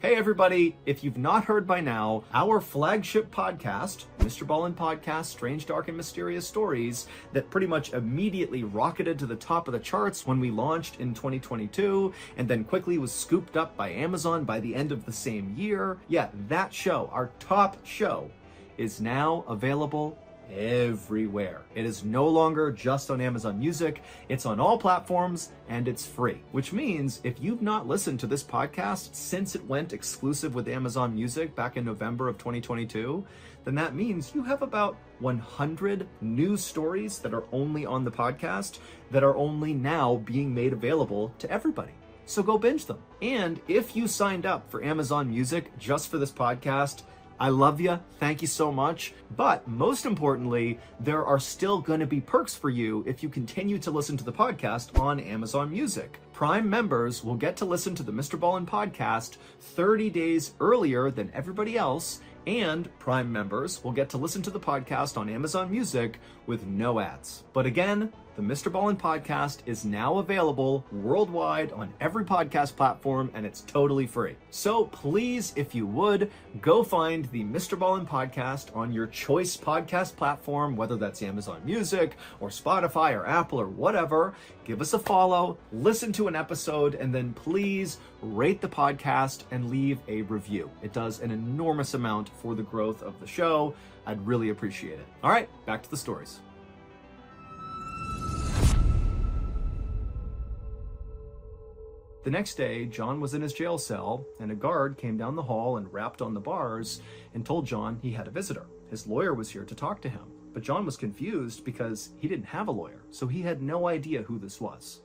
Hey everybody, if you've not heard by now, our flagship podcast, Mrballen Podcast, Strange, Dark, and Mysterious Stories, that pretty much immediately rocketed to the top of the charts when we launched in 2022, and then quickly was scooped up by Amazon by the end of the same year. Yeah, that show, our top show, is now available everywhere. It is no longer just on Amazon Music, it's on all platforms, and it's free. Which means if you've not listened to this podcast since it went exclusive with Amazon Music back in November of 2022, then that means you have about 100 new stories that are only on the podcast that are only now being made available to everybody. So go binge them. And if you signed up for Amazon Music just for this podcast, I love you. Thank you so much. But most importantly, there are still going to be perks for you if you continue to listen to the podcast on Amazon Music. Prime members will get to listen to the Mrballen podcast 30 days earlier than everybody else, and Prime members will get to listen to the podcast on Amazon Music with no ads. But again, the Mrballen podcast is now available worldwide on every podcast platform, and it's totally free. So please, if you would, go find the Mrballen podcast on your choice podcast platform, whether that's Amazon Music or Spotify or Apple or whatever. Give us a follow, listen to an episode, and then please rate the podcast and leave a review. It does an enormous amount for the growth of the show. I'd really appreciate it. All right, back to the stories. The next day, John was in his jail cell, and a guard came down the hall and rapped on the bars and told John he had a visitor. His lawyer was here to talk to him. But John was confused because he didn't have a lawyer, so he had no idea who this was.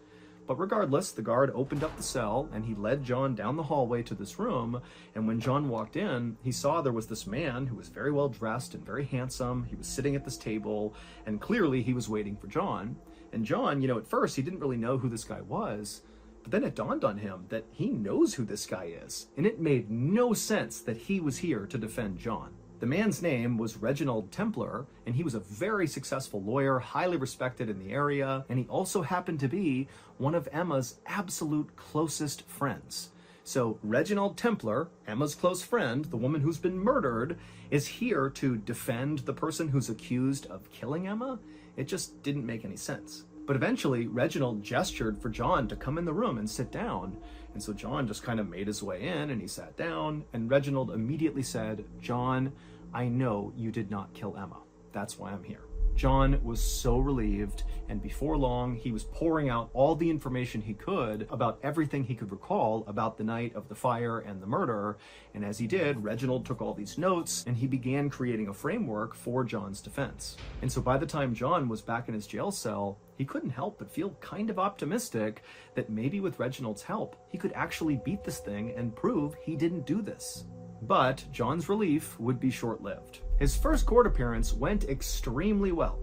But regardless, the guard opened up the cell and he led John down the hallway to this room. And when John walked in, he saw there was this man who was very well dressed and very handsome. He was sitting at this table, and clearly he was waiting for John. And John, at first he didn't really know who this guy was. But then it dawned on him that he knows who this guy is. And it made no sense that he was here to defend John. The man's name was Reginald Templar, and he was a very successful lawyer, highly respected in the area, and he also happened to be one of Emma's absolute closest friends. So Reginald Templar, Emma's close friend, the woman who's been murdered, is here to defend the person who's accused of killing Emma? It just didn't make any sense. But eventually, Reginald gestured for John to come in the room and sit down. And so John just kind of made his way in and he sat down, and Reginald immediately said, "John, I know you did not kill Emma. That's why I'm here." John was so relieved, and before long, he was pouring out all the information he could about everything he could recall about the night of the fire and the murder. And as he did, Reginald took all these notes and he began creating a framework for John's defense. And so by the time John was back in his jail cell, he couldn't help but feel kind of optimistic that maybe with Reginald's help, he could actually beat this thing and prove he didn't do this. But John's relief would be short-lived. His first court appearance went extremely well.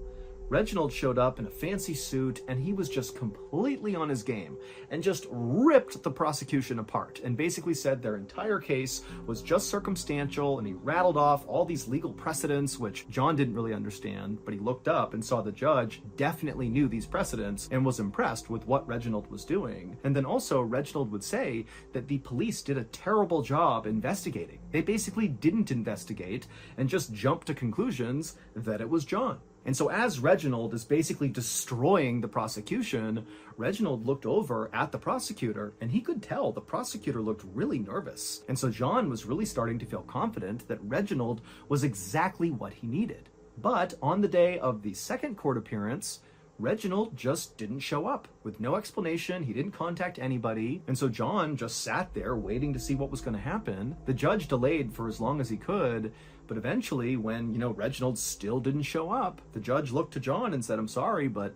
Reginald showed up in a fancy suit, and he was just completely on his game and just ripped the prosecution apart and basically said their entire case was just circumstantial, and he rattled off all these legal precedents, which John didn't really understand, but he looked up and saw the judge definitely knew these precedents and was impressed with what Reginald was doing. And then also Reginald would say that the police did a terrible job investigating. They basically didn't investigate and just jumped to conclusions that it was John. And so as Reginald is basically destroying the prosecution, Reginald looked over at the prosecutor, and he could tell the prosecutor looked really nervous. And so John was really starting to feel confident that Reginald was exactly what he needed. But on the day of the second court appearance, Reginald just didn't show up with no explanation. He didn't contact anybody. And so John just sat there waiting to see what was going to happen. The judge delayed for as long as he could. But eventually, when, Reginald still didn't show up, the judge looked to John and said, "I'm sorry, but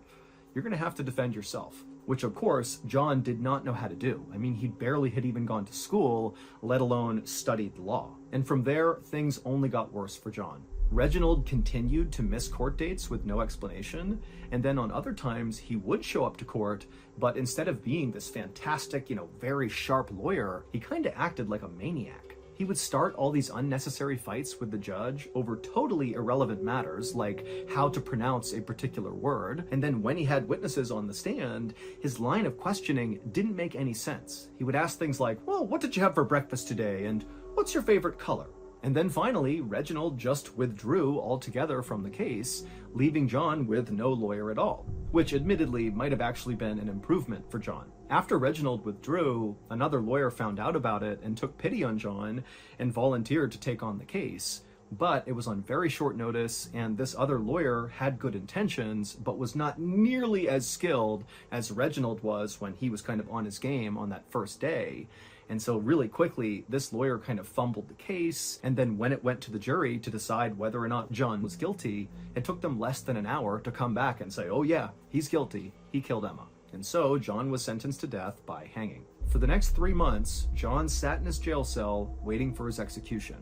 you're going to have to defend yourself." Which, of course, John did not know how to do. I mean, he barely had even gone to school, let alone studied law. And from there, things only got worse for John. Reginald continued to miss court dates with no explanation, and then on other times he would show up to court, but instead of being this fantastic, very sharp lawyer, he kind of acted like a maniac. He would start all these unnecessary fights with the judge over totally irrelevant matters, like how to pronounce a particular word, and then when he had witnesses on the stand, his line of questioning didn't make any sense. He would ask things like, "Well, what did you have for breakfast today?" and "What's your favorite color?" And then finally, Reginald just withdrew altogether from the case, leaving John with no lawyer at all, which admittedly might have actually been an improvement for John. After Reginald withdrew, another lawyer found out about it and took pity on John and volunteered to take on the case. But it was on very short notice, and this other lawyer had good intentions, but was not nearly as skilled as Reginald was when he was kind of on his game on that first day. And so really quickly, this lawyer kind of fumbled the case, and then when it went to the jury to decide whether or not John was guilty, it took them less than an hour to come back and say, "Oh yeah, he's guilty, he killed Emma." And so John was sentenced to death by hanging. For the next 3 months, John sat in his jail cell waiting for his execution.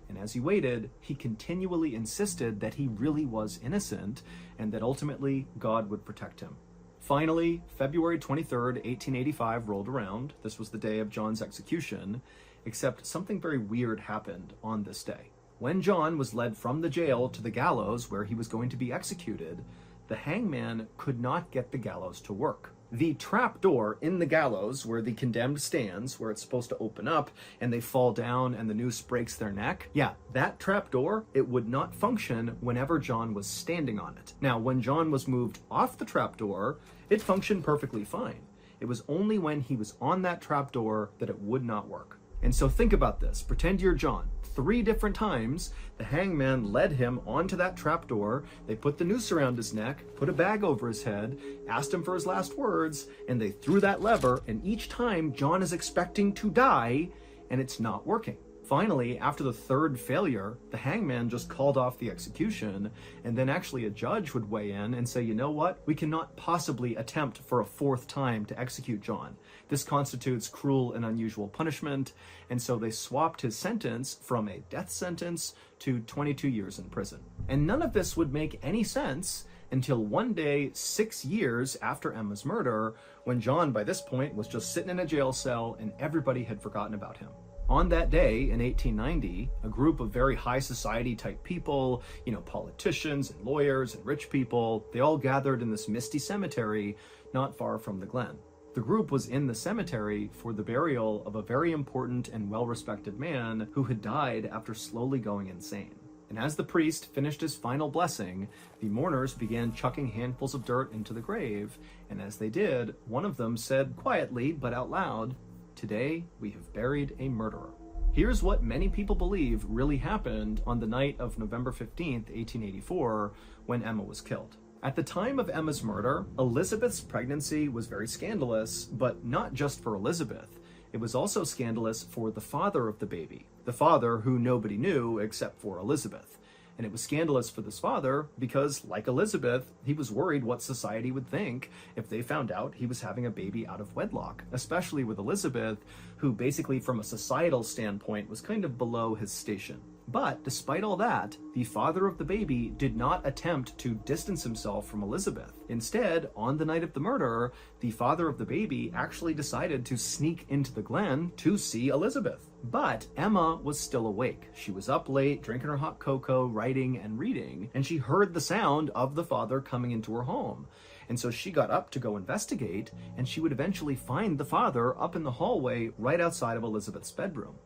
And as he waited, he continually insisted that he really was innocent and that ultimately God would protect him. Finally, February 23rd, 1885 rolled around. This was the day of John's execution, except something very weird happened on this day. When John was led from the jail to the gallows where he was going to be executed, the hangman could not get the gallows to work. The trap door in the gallows where the condemned stands, where it's supposed to open up and they fall down and the noose breaks their neck, that trap door, it would not function whenever John was standing on it. Now, when John was moved off the trap door, it functioned perfectly fine. It was only when he was on that trap door that it would not work. And so think about this. Pretend you're John. 3 different times, the hangman led him onto that trapdoor. They put the noose around his neck, put a bag over his head, asked him for his last words, and they threw that lever, and each time John is expecting to die, and it's not working. Finally, after the 3rd failure, the hangman just called off the execution, and then actually a judge would weigh in and say, you know what, we cannot possibly attempt for a 4th time to execute John. This constitutes cruel and unusual punishment, and so they swapped his sentence from a death sentence to 22 years in prison. And none of this would make any sense until one day, 6 years after Emma's murder, when John, by this point, was just sitting in a jail cell and everybody had forgotten about him. On that day in 1890, a group of very high society type people, politicians and lawyers and rich people, they all gathered in this misty cemetery not far from the Glen. The group was in the cemetery for the burial of a very important and well-respected man who had died after slowly going insane. And as the priest finished his final blessing, the mourners began chucking handfuls of dirt into the grave, and as they did, one of them said quietly but out loud, "Today, we have buried a murderer." Here's what many people believe really happened on the night of November 15th, 1884, when Emma was killed. At the time of Emma's murder, Elizabeth's pregnancy was very scandalous, but not just for Elizabeth. It was also scandalous for the father of the baby, the father who nobody knew except for Elizabeth. And it was scandalous for this father because, like Elizabeth, he was worried what society would think if they found out he was having a baby out of wedlock, especially with Elizabeth, who basically from a societal standpoint was kind of below his station. But despite all that, the father of the baby did not attempt to distance himself from Elizabeth. Instead, on the night of the murder, the father of the baby actually decided to sneak into the Glen to see Elizabeth. But Emma was still awake. She was up late, drinking her hot cocoa, writing and reading, and she heard the sound of the father coming into her home. And so she got up to go investigate, and she would eventually find the father up in the hallway right outside of Elizabeth's bedroom.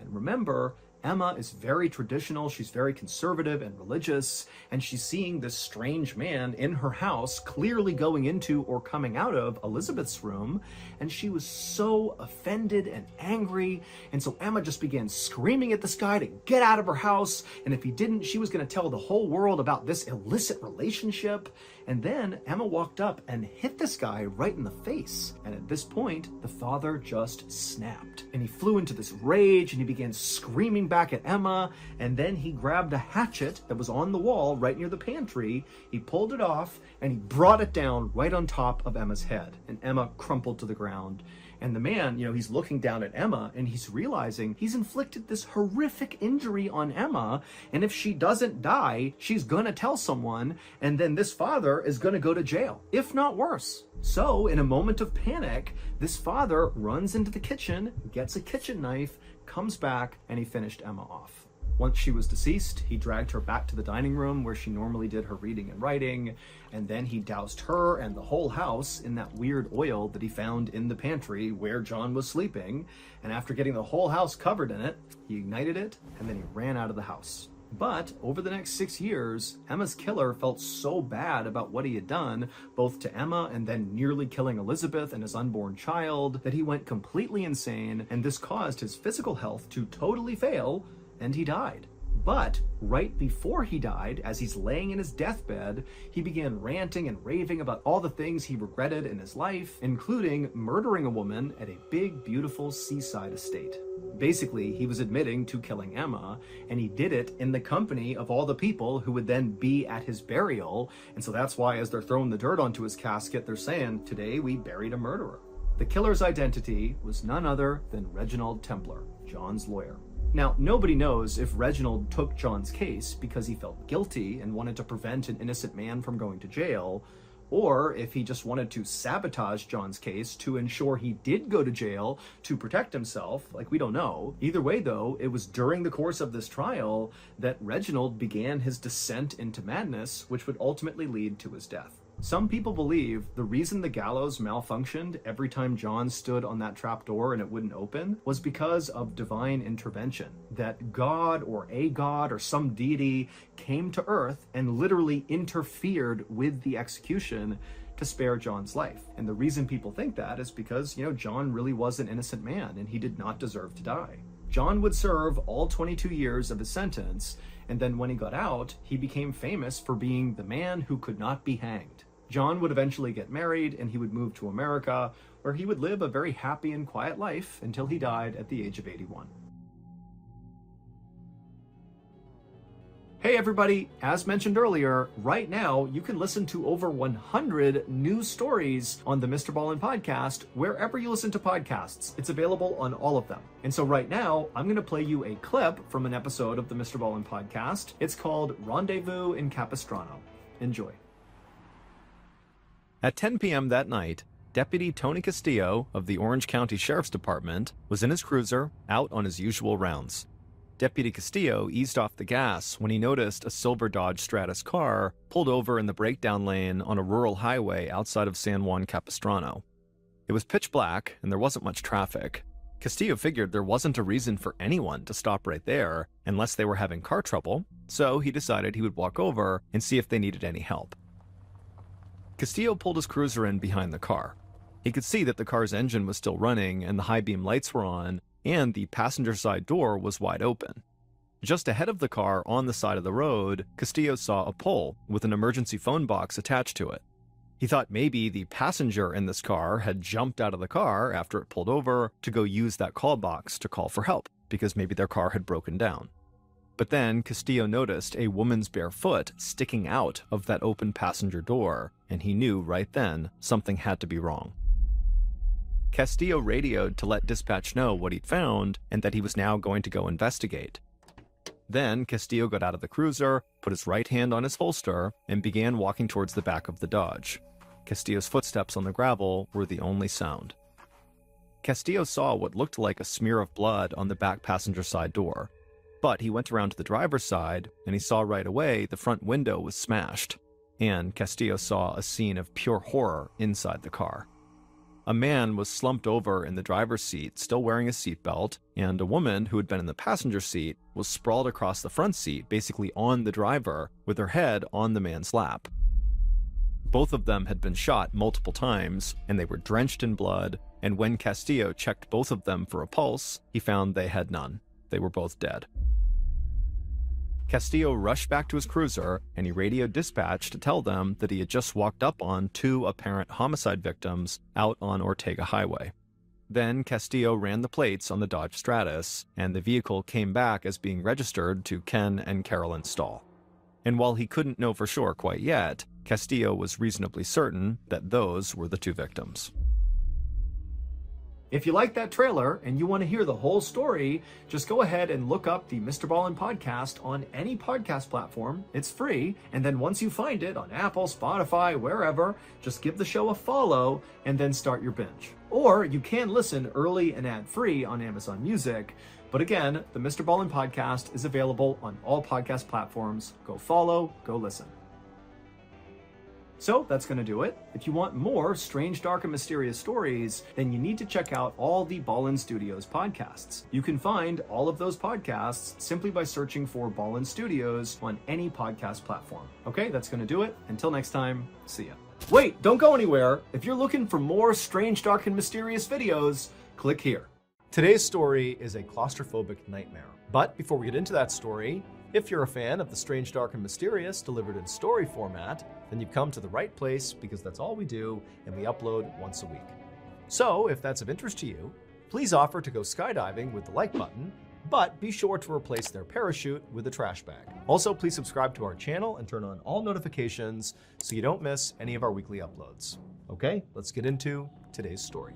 And remember, Emma is very traditional, she's very conservative and religious, and she's seeing this strange man in her house clearly going into or coming out of Elizabeth's room, and she was so offended and angry, and so Emma just began screaming at this guy to get out of her house, and if he didn't, she was going to tell the whole world about this illicit relationship. And then Emma walked up and hit this guy right in the face. And at this point, the father just snapped. And he flew into this rage and he began screaming back at Emma. And then he grabbed a hatchet that was on the wall right near the pantry. He pulled it off and he brought it down right on top of Emma's head. And Emma crumpled to the ground. And the man, he's looking down at Emma and he's realizing he's inflicted this horrific injury on Emma. And if she doesn't die, she's gonna tell someone. And then this father is gonna go to jail, if not worse. So in a moment of panic, this father runs into the kitchen, gets a kitchen knife, comes back, and he finished Emma off. Once she was deceased, he dragged her back to the dining room where she normally did her reading and writing, and then he doused her and the whole house in that weird oil that he found in the pantry where John was sleeping, and after getting the whole house covered in it, he ignited it, and then he ran out of the house. But over the next 6 years, Emma's killer felt so bad about what he had done, both to Emma and then nearly killing Elizabeth and his unborn child, that he went completely insane, and this caused his physical health to totally fail, and he died. But right before he died, as he's laying in his deathbed, he began ranting and raving about all the things he regretted in his life, including murdering a woman at a big, beautiful seaside estate. Basically, he was admitting to killing Emma, and he did it in the company of all the people who would then be at his burial. And so that's why, as they're throwing the dirt onto his casket, they're saying, "Today we buried a murderer." The killer's identity was none other than Reginald Templar, John's lawyer. Now, nobody knows if Reginald took John's case because he felt guilty and wanted to prevent an innocent man from going to jail, or if he just wanted to sabotage John's case to ensure he did go to jail to protect himself. Like, we don't know. Either way, though, it was during the course of this trial that Reginald began his descent into madness, which would ultimately lead to his death. Some people believe the reason the gallows malfunctioned every time John stood on that trap door and it wouldn't open was because of divine intervention. That God or some deity came to earth and literally interfered with the execution to spare John's life. And the reason people think that is because, John really was an innocent man and he did not deserve to die. John would serve all 22 years of his sentence, and then when he got out, he became famous for being the man who could not be hanged. John would eventually get married, and he would move to America, where he would live a very happy and quiet life until he died at the age of 81. Hey everybody, as mentioned earlier, right now you can listen to over 100 new stories on the Mrballen podcast wherever you listen to podcasts. It's available on all of them. And so right now, I'm going to play you a clip from an episode of the Mrballen podcast. It's called Rendezvous in Capistrano. Enjoy. At 10 p.m. that night, Deputy Tony Castillo of the Orange County Sheriff's Department was in his cruiser out on his usual rounds. Deputy Castillo eased off the gas when he noticed a silver Dodge Stratus car pulled over in the breakdown lane on a rural highway outside of San Juan Capistrano. It was pitch black and there wasn't much traffic. Castillo figured there wasn't a reason for anyone to stop right there unless they were having car trouble, so he decided he would walk over and see if they needed any help. Castillo pulled his cruiser in behind the car. He could see that the car's engine was still running and the high beam lights were on, and the passenger side door was wide open. Just ahead of the car on the side of the road, Castillo saw a pole with an emergency phone box attached to it. He thought maybe the passenger in this car had jumped out of the car after it pulled over to go use that call box to call for help, because maybe their car had broken down. But then Castillo noticed a woman's bare foot sticking out of that open passenger door, and he knew right then something had to be wrong. Castillo radioed to let dispatch know what he'd found and that he was now going to go investigate. Then Castillo got out of the cruiser, put his right hand on his holster, and began walking towards the back of the Dodge. Castillo's footsteps on the gravel were the only sound. Castillo saw what looked like a smear of blood on the back passenger side door, but he went around to the driver's side and he saw right away the front window was smashed, and Castillo saw a scene of pure horror inside the car. A man was slumped over in the driver's seat, still wearing a seatbelt, and a woman who had been in the passenger seat was sprawled across the front seat, basically on the driver, with her head on the man's lap. Both of them had been shot multiple times, and they were drenched in blood, and when Castillo checked both of them for a pulse, he found they had none. They were both dead. Castillo rushed back to his cruiser, and he radioed dispatch to tell them that he had just walked up on 2 apparent homicide victims out on Ortega Highway. Then Castillo ran the plates on the Dodge Stratus, and the vehicle came back as being registered to Ken and Carolyn Stahl. And while he couldn't know for sure quite yet, Castillo was reasonably certain that those were the 2 victims. If you like that trailer and you want to hear the whole story, just go ahead and look up the Mrballen podcast on any podcast platform. It's free. And then once you find it on Apple, Spotify, wherever, just give the show a follow and then start your binge. Or you can listen early and ad-free on Amazon Music. But again, the Mrballen podcast is available on all podcast platforms. Go follow, go listen. So that's going to do it. If you want more strange, dark, and mysterious stories, then you need to check out all the Ballen Studios podcasts. You can find all of those podcasts simply by searching for Ballen Studios on any podcast platform. Okay, that's going to do it. Until next time, see ya. Wait, don't go anywhere. If you're looking for more strange, dark, and mysterious videos, click here. Today's story is a claustrophobic nightmare. But before we get into that story, if you're a fan of the strange, dark, and mysterious delivered in story format, then you've come to the right place, because that's all we do and we upload once a week. So if that's of interest to you, please offer to go skydiving with the like button, but be sure to replace their parachute with a trash bag. Also, please subscribe to our channel and turn on all notifications so you don't miss any of our weekly uploads. Okay, let's get into today's story.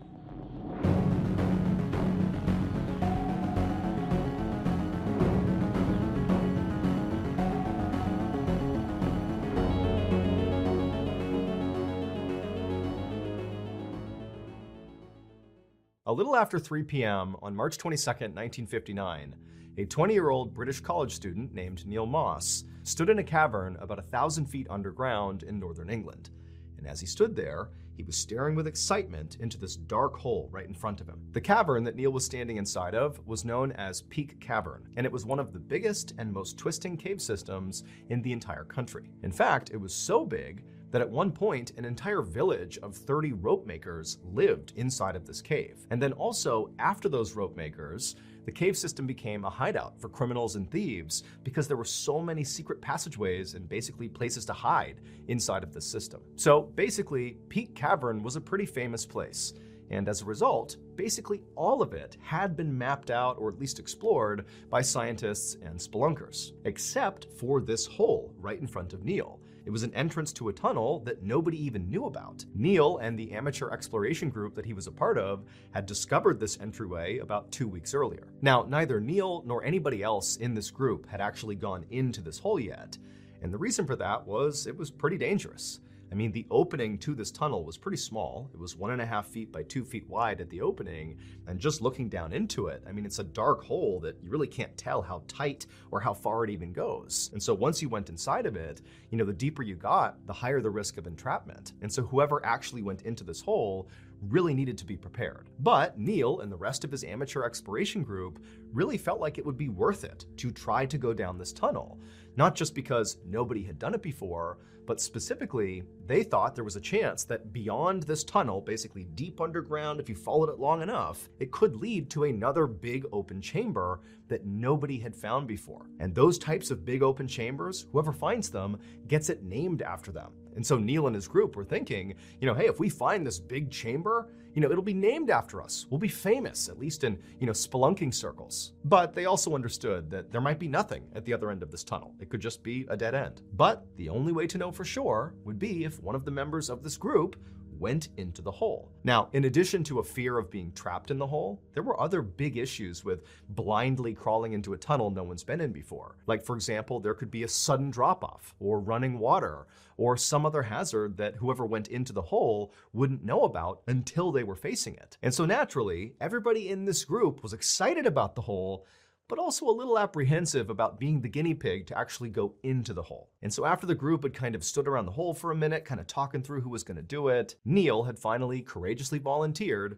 A little after 3 p.m. on March 22, 1959, a 20-year-old British college student named Neil Moss stood in a cavern about 1,000 feet underground in northern England. And as he stood there, he was staring with excitement into this dark hole right in front of him. The cavern that Neil was standing inside of was known as Peak Cavern, and it was one of the biggest and most twisting cave systems in the entire country. In fact, it was so big that at one point, an entire village of 30 rope makers lived inside of this cave. And then also, after those rope makers, The cave system became a hideout for criminals and thieves because there were so many secret passageways and basically places to hide inside of the system. So basically, Peak Cavern was a pretty famous place. And as a result, basically all of it had been mapped out or at least explored by scientists and spelunkers, except for this hole right in front of Neil. It was an entrance to a tunnel that nobody even knew about. Neil and the amateur exploration group that he was a part of had discovered this entryway about 2 weeks earlier. Now, neither Neil nor anybody else in this group had actually gone into this hole yet, and the reason for that was it was pretty dangerous. I mean, the opening to this tunnel was pretty small. It was 1.5 feet by 2 feet wide at the opening, and just looking down into it, I mean, it's a dark hole that you really can't tell how tight or how far it even goes. And so once you went inside of it, the deeper you got, the higher the risk of entrapment. And so whoever actually went into this hole really needed to be prepared. But Neil and the rest of his amateur exploration group really felt like it would be worth it to try to go down this tunnel. Not just because nobody had done it before, but specifically, they thought there was a chance that beyond this tunnel, basically deep underground, if you followed it long enough, it could lead to another big open chamber that nobody had found before. And those types of big open chambers, whoever finds them, gets it named after them. And so Neil and his group were thinking, hey, if we find this big chamber, it'll be named after us. We'll be famous, at least in, spelunking circles. But they also understood that there might be nothing at the other end of this tunnel. It could just be a dead end. But the only way to know for sure would be if one of the members of this group went into the hole. Now, in addition to a fear of being trapped in the hole, there were other big issues with blindly crawling into a tunnel no one's been in before. Like, for example, there could be a sudden drop-off, or running water, or some other hazard that whoever went into the hole wouldn't know about until they were facing it. And so naturally, everybody in this group was excited about the hole, but also a little apprehensive about being the guinea pig to actually go into the hole. And so after the group had kind of stood around the hole for a minute, kind of talking through who was going to do it, Neil had finally courageously volunteered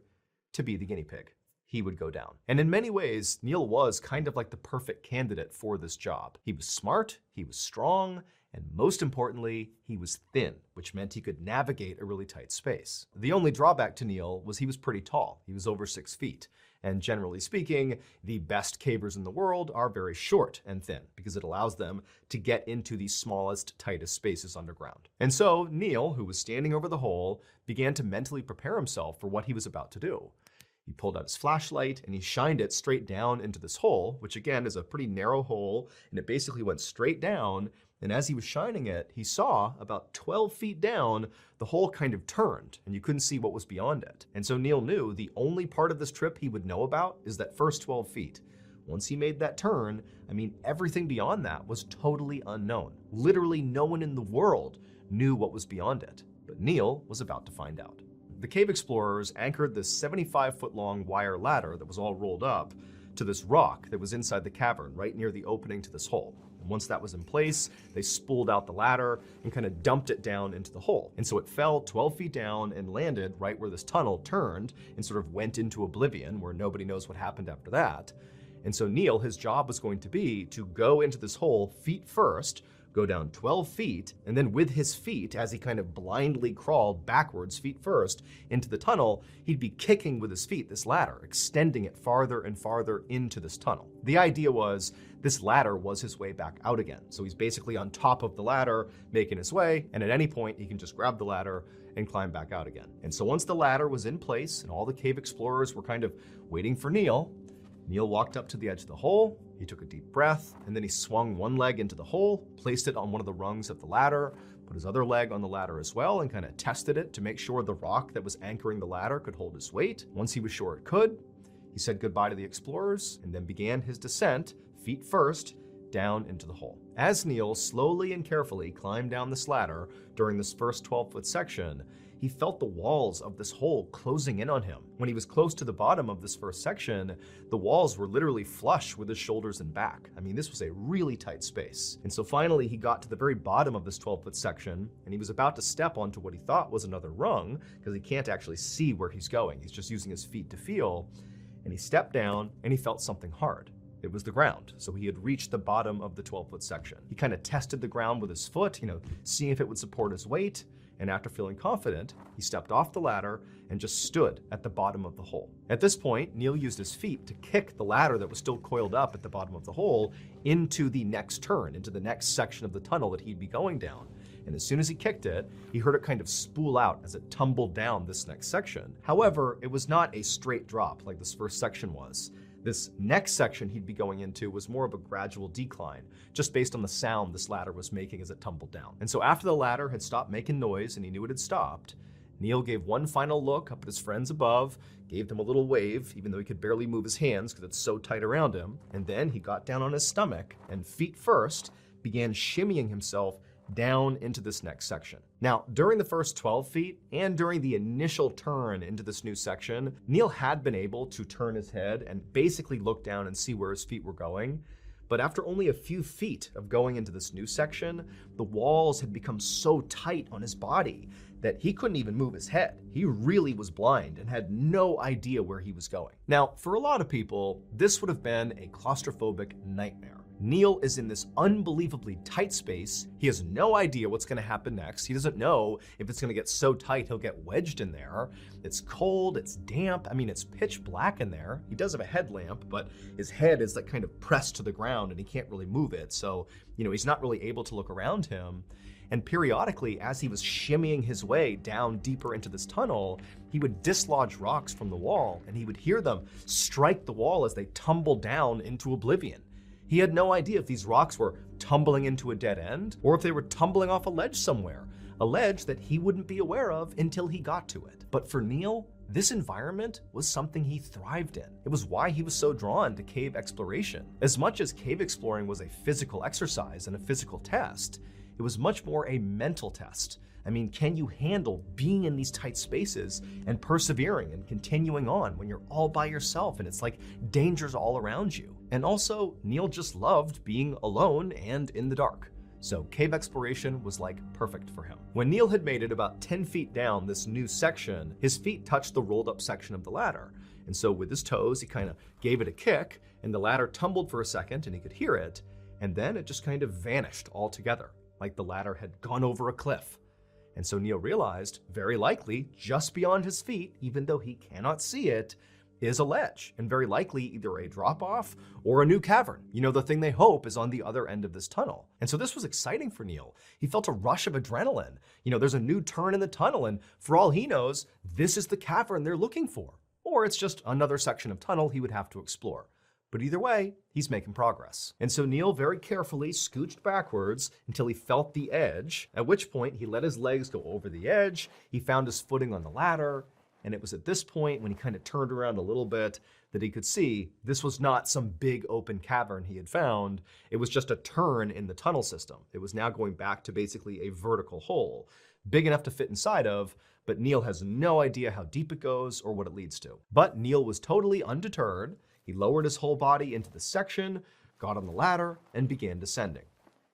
to be the guinea pig. He would go down. And in many ways, Neil was kind of like the perfect candidate for this job. He was smart, he was strong, and most importantly, he was thin, which meant he could navigate a really tight space. The only drawback to Neil was he was pretty tall. He was over 6 feet. And generally speaking, the best cavers in the world are very short and thin because it allows them to get into the smallest, tightest spaces underground. And so Neil, who was standing over the hole, began to mentally prepare himself for what he was about to do. He pulled out his flashlight and he shined it straight down into this hole, which again is a pretty narrow hole, and it basically went straight down. And as he was shining it, he saw about 12 feet down, the hole kind of turned and you couldn't see what was beyond it. And so Neil knew the only part of this trip he would know about is that first 12 feet. Once he made that turn, I mean, everything beyond that was totally unknown. Literally no one in the world knew what was beyond it. But Neil was about to find out. The cave explorers anchored this 75-foot-long wire ladder that was all rolled up to this rock that was inside the cavern, right near the opening to this hole. And once that was in place, they spooled out the ladder and kind of dumped it down into the hole. And so it fell 12 feet down and landed right where this tunnel turned and sort of went into oblivion, where nobody knows what happened after that. And so Neil, his job was going to be to go into this hole feet first, go down 12 feet, and then with his feet, as he kind of blindly crawled backwards feet first into the tunnel, he'd be kicking with his feet this ladder, extending it farther and farther into this tunnel. The idea was this ladder was his way back out again. So he's basically on top of the ladder, making his way, and at any point he can just grab the ladder and climb back out again. And so once the ladder was in place and all the cave explorers were kind of waiting for Neil, Neil walked up to the edge of the hole, he took a deep breath, and then he swung one leg into the hole, placed it on one of the rungs of the ladder, put his other leg on the ladder as well, and kind of tested it to make sure the rock that was anchoring the ladder could hold his weight. Once he was sure it could, he said goodbye to the explorers and then began his descent, feet first, down into the hole. As Neil slowly and carefully climbed down this ladder during this first 12-foot section, he felt the walls of this hole closing in on him. When he was close to the bottom of this first section, the walls were literally flush with his shoulders and back. I mean, this was a really tight space. And so finally he got to the very bottom of this 12-foot section, and he was about to step onto what he thought was another rung, because he can't actually see where he's going. He's just using his feet to feel. And he stepped down and he felt something hard. It was the ground. So he had reached the bottom of the 12-foot section. He kind of tested the ground with his foot, seeing if it would support his weight. and after feeling confident, he stepped off the ladder and just stood at the bottom of the hole. At this point, Neil used his feet to kick the ladder that was still coiled up at the bottom of the hole into the next turn, into the next section of the tunnel that he'd be going down. And as soon as he kicked it, he heard it kind of spool out as it tumbled down this next section. However, it was not a straight drop like this first section was. This next section he'd be going into was more of a gradual decline, just based on the sound this ladder was making as it tumbled down. And so after the ladder had stopped making noise and he knew it had stopped, Neil gave one final look up at his friends above, gave them a little wave, even though he could barely move his hands because it's so tight around him, and then he got down on his stomach and, feet first, began shimmying himself down into this next section. Now, during the first 12 feet and during the initial turn into this new section, Neil had been able to turn his head and basically look down and see where his feet were going. But after only a few feet of going into this new section, the walls had become so tight on his body that he couldn't even move his head. He really was blind and had no idea where he was going. Now, for a lot of people, this would have been a claustrophobic nightmare. Neil is in this unbelievably tight space. He has no idea what's going to happen next. He doesn't know if it's going to get so tight he'll get wedged in there. It's cold, it's damp. I mean, it's pitch black in there. He does have a headlamp, but his head is like kind of pressed to the ground and he can't really move it. So, he's not really able to look around him. And periodically, as he was shimmying his way down deeper into this tunnel, he would dislodge rocks from the wall and he would hear them strike the wall as they tumbled down into oblivion. He had no idea if these rocks were tumbling into a dead end or if they were tumbling off a ledge somewhere, a ledge that he wouldn't be aware of until he got to it. But for Neil, this environment was something he thrived in. It was why he was so drawn to cave exploration. As much as cave exploring was a physical exercise and a physical test, it was much more a mental test. I mean, can you handle being in these tight spaces and persevering and continuing on when you're all by yourself and it's like dangers all around you? And also, Neil just loved being alone and in the dark. So cave exploration was like perfect for him. When Neil had made it about 10 feet down this new section, his feet touched the rolled up section of the ladder. And so with his toes, he kind of gave it a kick and the ladder tumbled for a second and he could hear it. And then it just kind of vanished altogether, like the ladder had gone over a cliff. And so Neil realized, very likely, just beyond his feet, even though he cannot see it, is a ledge, and very likely either a drop-off or a new cavern. The thing they hope is on the other end of this tunnel. And so this was exciting for Neil. He felt a rush of adrenaline. There's a new turn in the tunnel, and for all he knows, this is the cavern they're looking for. Or it's just another section of tunnel he would have to explore. But either way, he's making progress. And so Neil very carefully scooched backwards until he felt the edge, at which point he let his legs go over the edge, he found his footing on the ladder, and it was at this point when he kind of turned around a little bit that he could see this was not some big open cavern he had found, it was just a turn in the tunnel system. It was now going back to basically a vertical hole, big enough to fit inside of, but Neil has no idea how deep it goes or what it leads to. But Neil was totally undeterred. He lowered his whole body into the section, got on the ladder, and began descending.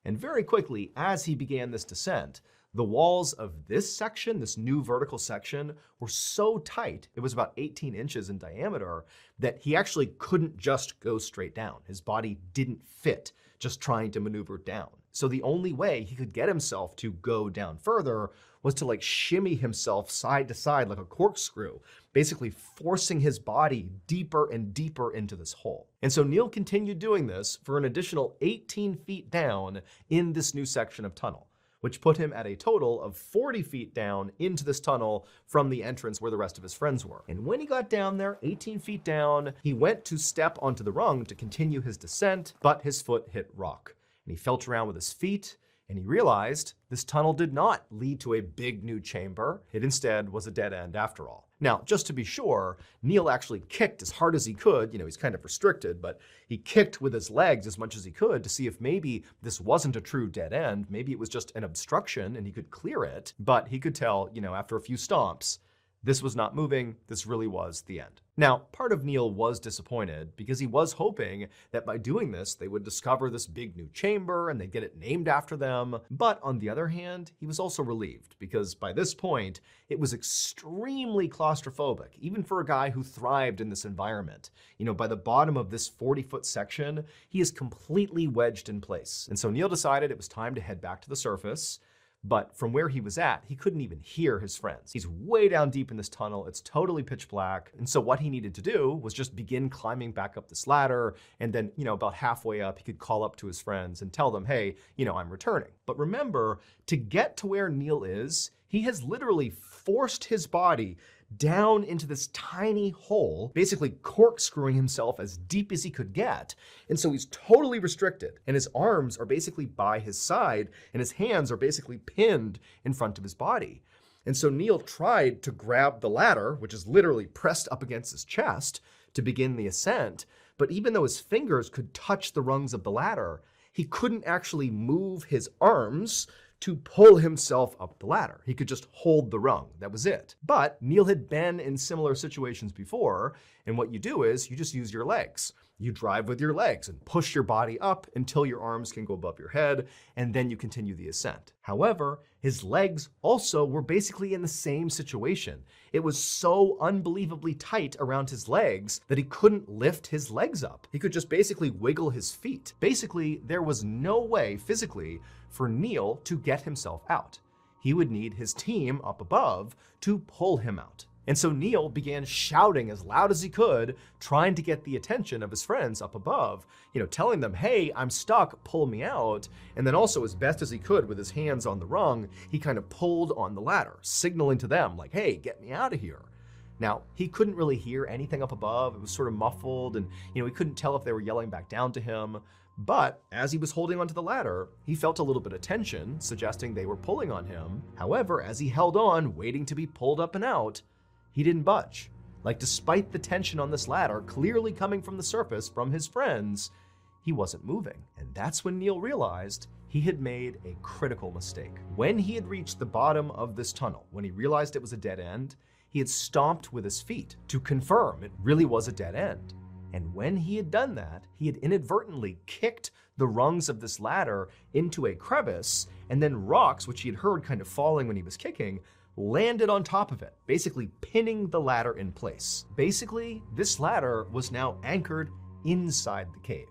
And very quickly, as he began this descent, the walls of this section, this new vertical section, were so tight, it was about 18 inches in diameter, that he actually couldn't just go straight down. His body didn't fit just trying to maneuver down. So the only way he could get himself to go down further was to like shimmy himself side to side like a corkscrew, basically forcing his body deeper and deeper into this hole. And so Neil continued doing this for an additional 18 feet down in this new section of tunnel, which put him at a total of 40 feet down into this tunnel from the entrance where the rest of his friends were. And when he got down there, 18 feet down, he went to step onto the rung to continue his descent, but his foot hit rock. And he felt around with his feet, and he realized this tunnel did not lead to a big new chamber. It instead was a dead end after all. Now, just to be sure, Neil actually kicked as hard as he could. He's kind of restricted, but he kicked with his legs as much as he could to see if maybe this wasn't a true dead end. Maybe it was just an obstruction and he could clear it. But he could tell, after a few stomps, this was not moving. This really was the end. Now, part of Neil was disappointed because he was hoping that by doing this, they would discover this big new chamber and they'd get it named after them. But on the other hand, he was also relieved because by this point, it was extremely claustrophobic, even for a guy who thrived in this environment. By the bottom of this 40-foot section, he is completely wedged in place. And so Neil decided it was time to head back to the surface. But from where he was at, he couldn't even hear his friends. He's way down deep in this tunnel. It's totally pitch black. And so what he needed to do was just begin climbing back up this ladder. And then, about halfway up, he could call up to his friends and tell them, hey, I'm returning. But remember, to get to where Neil is, he has literally forced his body down into this tiny hole, basically corkscrewing himself as deep as he could get. And so he's totally restricted, and his arms are basically by his side, and his hands are basically pinned in front of his body. And so Neil tried to grab the ladder, which is literally pressed up against his chest, to begin the ascent. But even though his fingers could touch the rungs of the ladder, he couldn't actually move his arms to pull himself up the ladder. He could just hold the rung. That was it. But Neil had been in similar situations before, and what you do is you just use your legs. You drive with your legs and push your body up until your arms can go above your head, and then you continue the ascent. However, his legs also were basically in the same situation. It was so unbelievably tight around his legs that he couldn't lift his legs up. He could just basically wiggle his feet. Basically, there was no way physically for Neil to get himself out. He would need his team up above to pull him out. And so Neil began shouting as loud as he could, trying to get the attention of his friends up above, telling them, hey, I'm stuck, pull me out. And then also, as best as he could with his hands on the rung, he kind of pulled on the ladder, signaling to them like, hey, get me out of here. Now, he couldn't really hear anything up above. It was sort of muffled, and he couldn't tell if they were yelling back down to him. But as he was holding onto the ladder, he felt a little bit of tension, suggesting they were pulling on him. However, as he held on, waiting to be pulled up and out, he didn't budge. Like, despite the tension on this ladder clearly coming from the surface from his friends, he wasn't moving. And that's when Neil realized he had made a critical mistake. When he had reached the bottom of this tunnel, when he realized it was a dead end, he had stomped with his feet to confirm it really was a dead end. And when he had done that, he had inadvertently kicked the rungs of this ladder into a crevice, and then rocks, which he had heard kind of falling when he was kicking, landed on top of it, basically pinning the ladder in place. Basically, this ladder was now anchored inside the cave,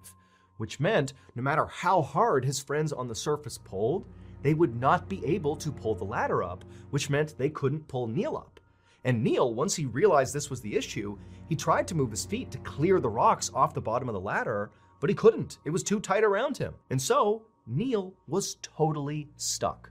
which meant no matter how hard his friends on the surface pulled, they would not be able to pull the ladder up, which meant they couldn't pull Neil up. And Neil, once he realized this was the issue, he tried to move his feet to clear the rocks off the bottom of the ladder, but he couldn't. It was too tight around him. And so Neil was totally stuck.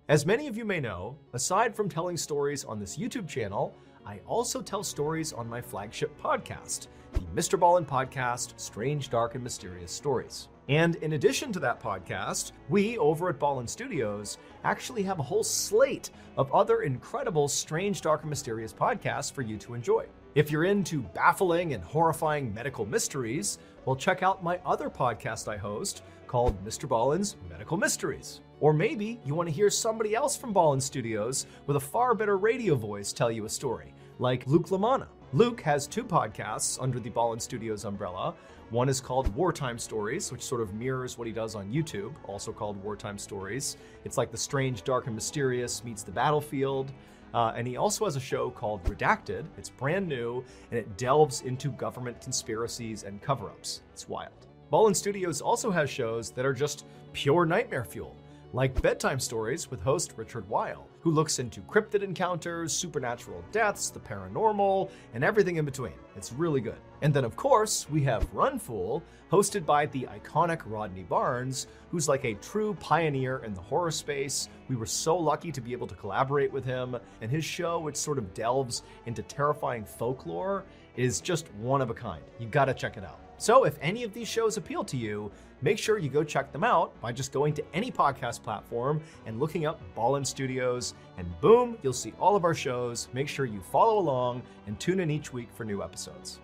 As many of you may know, aside from telling stories on this YouTube channel, I also tell stories on my flagship podcast, the Mrballen podcast, Strange, Dark, and Mysterious Stories. And in addition to that podcast, we over at Ballen Studios actually have a whole slate of other incredible strange, dark, and mysterious podcasts for you to enjoy. If you're into baffling and horrifying medical mysteries, well, check out my other podcast I host called Mrballen's Medical Mysteries. Or maybe you want to hear somebody else from Ballen Studios with a far better radio voice tell you a story, like Luke LaManna. Luke has two podcasts under the Ballen Studios umbrella. One is called Wartime Stories, which sort of mirrors what he does on YouTube, also called Wartime Stories. It's like the strange, dark, and mysterious meets the battlefield. And he also has a show called Redacted. It's brand new, and it delves into government conspiracies and cover-ups. It's wild. Ballen Studios also has shows that are just pure nightmare fuel, like Bedtime Stories with host Richard Weil, who looks into cryptid encounters, supernatural deaths, the paranormal, and everything in between. It's really good. And then, of course, we have Run Fool, hosted by the iconic Rodney Barnes, who's like a true pioneer in the horror space. We were so lucky to be able to collaborate with him, and his show, which sort of delves into terrifying folklore, is just one of a kind. You gotta check it out. So if any of these shows appeal to you, make sure you go check them out by just going to any podcast platform and looking up Ballen Studios, and boom, you'll see all of our shows. Make sure you follow along and tune in each week for new episodes.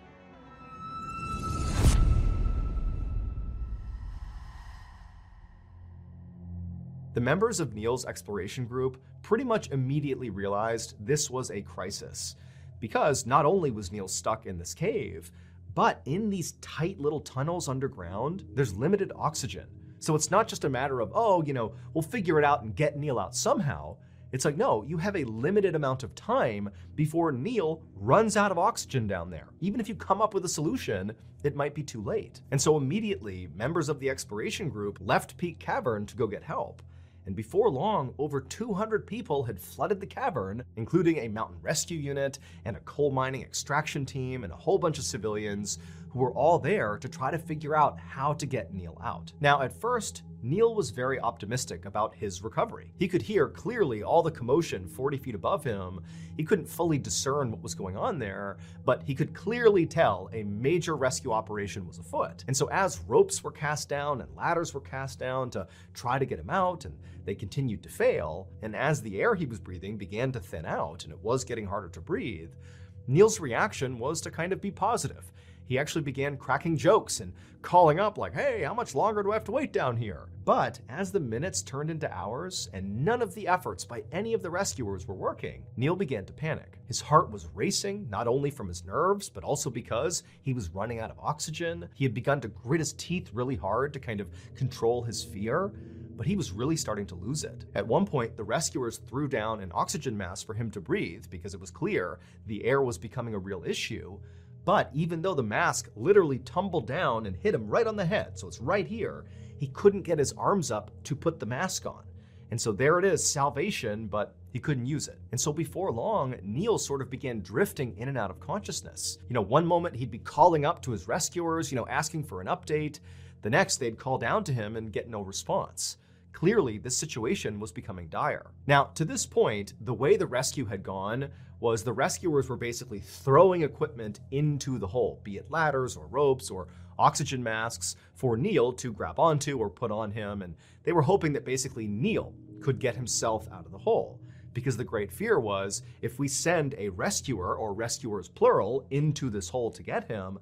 The members of Neil's exploration group pretty much immediately realized this was a crisis, because not only was Neil stuck in this cave, but in these tight little tunnels underground, there's limited oxygen. So it's not just a matter of, we'll figure it out and get Neil out somehow. It's like, no, you have a limited amount of time before Neil runs out of oxygen down there. Even if you come up with a solution, it might be too late. And so immediately, members of the exploration group left Peak Cavern to go get help. And before long, over 200 people had flooded the cavern, including a mountain rescue unit and a coal mining extraction team and a whole bunch of civilians who were all there to try to figure out how to get Neil out. Now, at first, Neil was very optimistic about his recovery. He could hear clearly all the commotion 40 feet above him. He couldn't fully discern what was going on there, but he could clearly tell a major rescue operation was afoot. And so as ropes were cast down and ladders were cast down to try to get him out, and they continued to fail, and as the air he was breathing began to thin out and it was getting harder to breathe, Neil's reaction was to kind of be positive. He actually began cracking jokes and calling up like, hey, how much longer do I have to wait down here? But as the minutes turned into hours and none of the efforts by any of the rescuers were working, Neil began to panic. His heart was racing, not only from his nerves, but also because he was running out of oxygen. He had begun to grit his teeth really hard to kind of control his fear, but he was really starting to lose it. At one point, the rescuers threw down an oxygen mask for him to breathe because it was clear the air was becoming a real issue. But even though the mask literally tumbled down and hit him right on the head, so it's right here, he couldn't get his arms up to put the mask on. And so there it is, salvation, but he couldn't use it. And so before long, Neil sort of began drifting in and out of consciousness. One moment he'd be calling up to his rescuers, asking for an update. The next, they'd call down to him and get no response. Clearly, this situation was becoming dire. Now, to this point, the way the rescue had gone was the rescuers were basically throwing equipment into the hole, be it ladders or ropes or oxygen masks for Neil to grab onto or put on him, and they were hoping that basically Neil could get himself out of the hole. Because the great fear was, if we send a rescuer, or rescuers plural, into this hole to get him,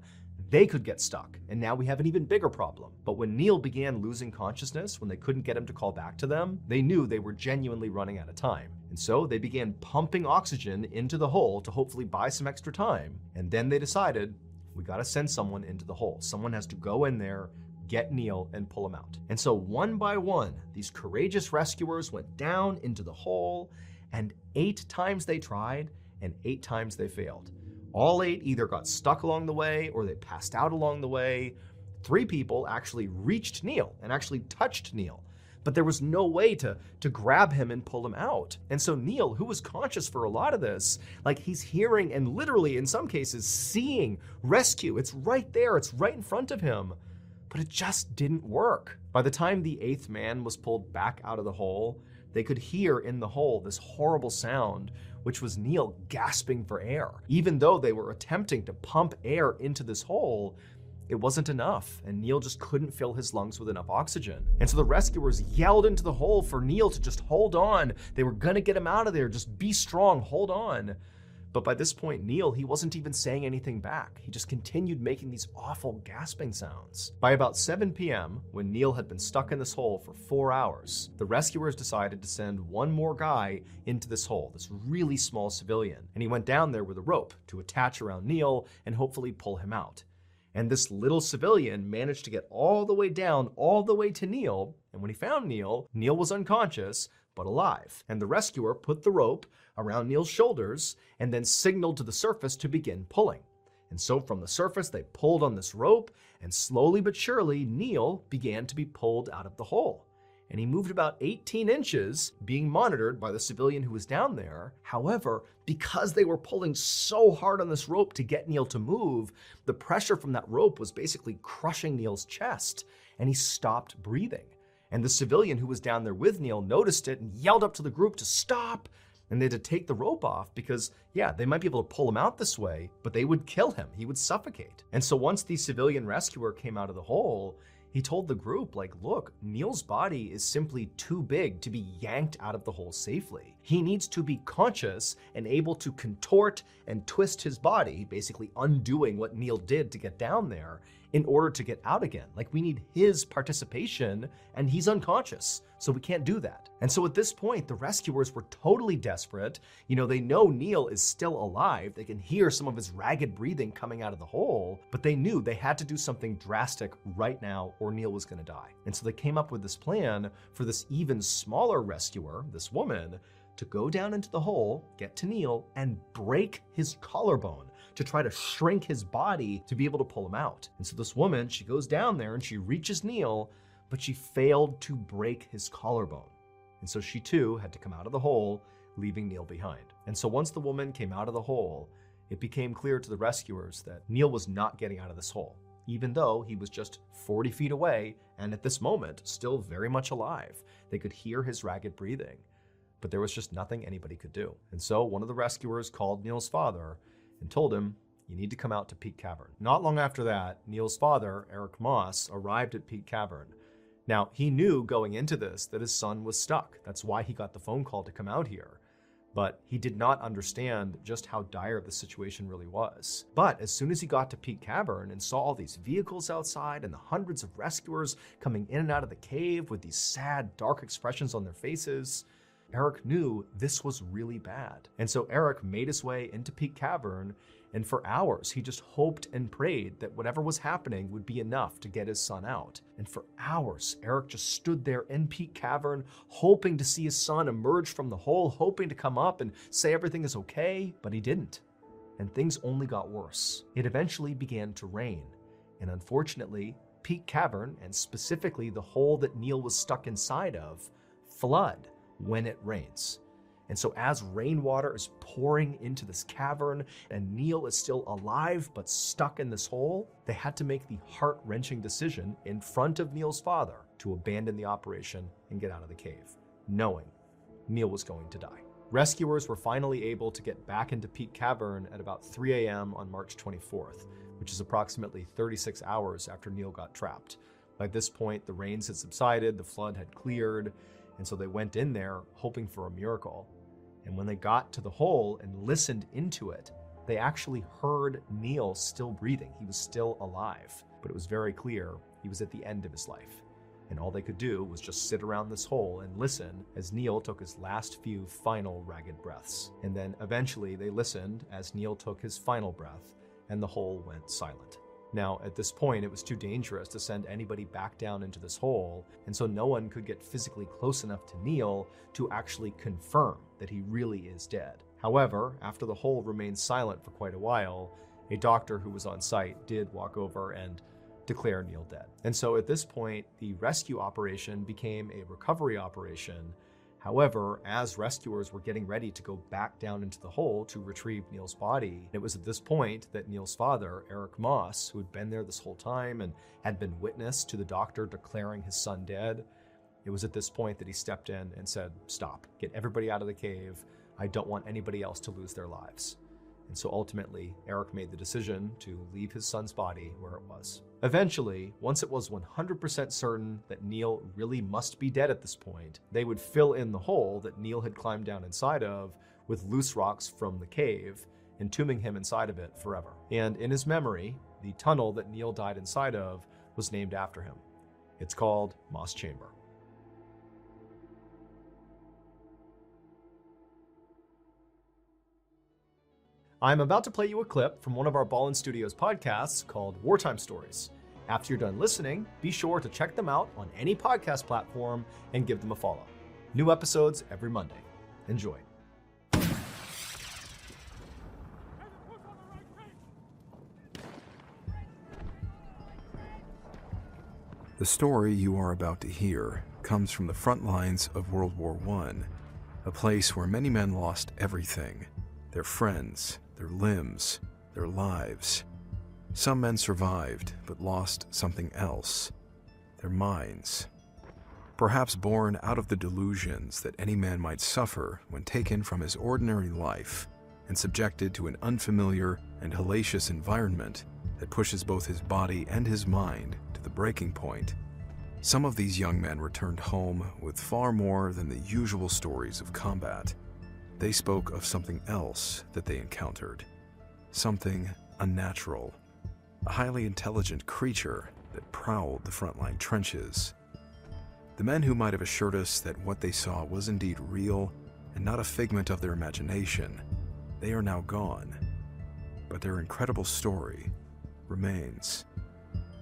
they could get stuck, and now we have an even bigger problem. But when Neil began losing consciousness, when they couldn't get him to call back to them, they knew they were genuinely running out of time. And so they began pumping oxygen into the hole to hopefully buy some extra time. And then they decided, we gotta send someone into the hole. Someone has to go in there, get Neil, and pull him out. And so one by one, these courageous rescuers went down into the hole, and 8 times they tried, and 8 times they failed. All 8 either got stuck along the way or they passed out along the way. 3 people actually reached Neil and actually touched Neil, but there was no way to grab him and pull him out. And so Neil, who was conscious for a lot of this, like he's hearing and literally in some cases seeing rescue. It's right there, it's right in front of him, but it just didn't work. By the time the 8th man was pulled back out of the hole, they could hear in the hole this horrible sound, which was Neil gasping for air. Even though they were attempting to pump air into this hole, it wasn't enough, and Neil just couldn't fill his lungs with enough oxygen. And so the rescuers yelled into the hole for Neil to just hold on. They were gonna get him out of there, just be strong, hold on. But by this point, Neil, he wasn't even saying anything back. He just continued making these awful gasping sounds. By about 7 p.m., when Neil had been stuck in this hole for 4 hours, the rescuers decided to send one more guy into this hole, this really small civilian. And he went down there with a rope to attach around Neil and hopefully pull him out. And this little civilian managed to get all the way down, all the way to Neil. And when he found Neil, Neil was unconscious, but alive. And the rescuer put the rope around Neil's shoulders and then signaled to the surface to begin pulling. And so from the surface, they pulled on this rope, and slowly but surely, Neil began to be pulled out of the hole. And he moved about 18 inches, being monitored by the civilian who was down there. However, because they were pulling so hard on this rope to get Neil to move, the pressure from that rope was basically crushing Neil's chest, and he stopped breathing. And the civilian who was down there with Neil noticed it and yelled up to the group to stop. And they had to take the rope off because, yeah, they might be able to pull him out this way, but they would kill him. He would suffocate. And so once the civilian rescuer came out of the hole, he told the group, like, look, Neil's body is simply too big to be yanked out of the hole safely. He needs to be conscious and able to contort and twist his body, basically undoing what Neil did to get down there in order to get out again. Like, we need his participation, and he's unconscious, so we can't do that. And so at this point, the rescuers were totally desperate. They know Neil is still alive. They can hear some of his ragged breathing coming out of the hole, but they knew they had to do something drastic right now or Neil was gonna die. And so they came up with this plan for this even smaller rescuer, this woman, to go down into the hole, get to Neil, and break his collarbone to try to shrink his body to be able to pull him out. And so this woman, she goes down there and she reaches Neil, but she failed to break his collarbone. And so she too had to come out of the hole, leaving Neil behind. And so once the woman came out of the hole, it became clear to the rescuers that Neil was not getting out of this hole, even though he was just 40 feet away and at this moment still very much alive. They could hear his ragged breathing, but there was just nothing anybody could do. And so one of the rescuers called Neil's father and told him, "You need to come out to Peak Cavern." Not long after that, Neil's father, Eric Moss, arrived at Peak Cavern. Now, he knew going into this that his son was stuck. That's why he got the phone call to come out here. But he did not understand just how dire the situation really was. But as soon as he got to Peak Cavern and saw all these vehicles outside and the hundreds of rescuers coming in and out of the cave with these sad, dark expressions on their faces, Eric knew this was really bad. And so Eric made his way into Peak Cavern, and for hours he just hoped and prayed that whatever was happening would be enough to get his son out. And for hours, Eric just stood there in Peak Cavern, hoping to see his son emerge from the hole, hoping to come up and say everything is okay, but he didn't. And things only got worse. It eventually began to rain, and unfortunately, Peak Cavern, and specifically the hole that Neil was stuck inside of, flood when it rains. And so as rainwater is pouring into this cavern and Neil is still alive but stuck in this hole, they had to make the heart-wrenching decision in front of Neil's father to abandon the operation and get out of the cave, knowing Neil was going to die. Rescuers were finally able to get back into Peak Cavern at about 3 a.m. on March 24th, which is approximately 36 hours after Neil got trapped. By this point, the rains had subsided, the flood had cleared, and so they went in there hoping for a miracle. And when they got to the hole and listened into it, they actually heard Neil still breathing. He was still alive, but it was very clear he was at the end of his life. And all they could do was just sit around this hole and listen as Neil took his last few final ragged breaths. And then eventually they listened as Neil took his final breath and the hole went silent. Now, at this point, it was too dangerous to send anybody back down into this hole, and so no one could get physically close enough to Neil to actually confirm that he really is dead. However, after the hole remained silent for quite a while, a doctor who was on site did walk over and declare Neil dead. And so at this point, the rescue operation became a recovery operation. However, as rescuers were getting ready to go back down into the hole to retrieve Neil's body, it was at this point that Neil's father, Eric Moss, who had been there this whole time and had been witness to the doctor declaring his son dead, it was at this point that he stepped in and said, "Stop, get everybody out of the cave. I don't want anybody else to lose their lives." And so ultimately, Eric made the decision to leave his son's body where it was. Eventually, once it was 100% certain that Neil really must be dead at this point, they would fill in the hole that Neil had climbed down inside of with loose rocks from the cave, entombing him inside of it forever. And in his memory, the tunnel that Neil died inside of was named after him. It's called Moss Chamber. I'm about to play you a clip from one of our Mrballen Studios podcasts called Wartime Stories. After you're done listening, be sure to check them out on any podcast platform and give them a follow. New episodes every Monday. Enjoy. The story you are about to hear comes from the front lines of World War I, a place where many men lost everything: their friends, their limbs, their lives. Some men survived, but lost something else: their minds. Perhaps born out of the delusions that any man might suffer when taken from his ordinary life and subjected to an unfamiliar and hellacious environment that pushes both his body and his mind to the breaking point. Some of these young men returned home with far more than the usual stories of combat. They spoke of something else that they encountered, something unnatural, a highly intelligent creature that prowled the frontline trenches. The men who might have assured us that what they saw was indeed real and not a figment of their imagination, they are now gone. But their incredible story remains.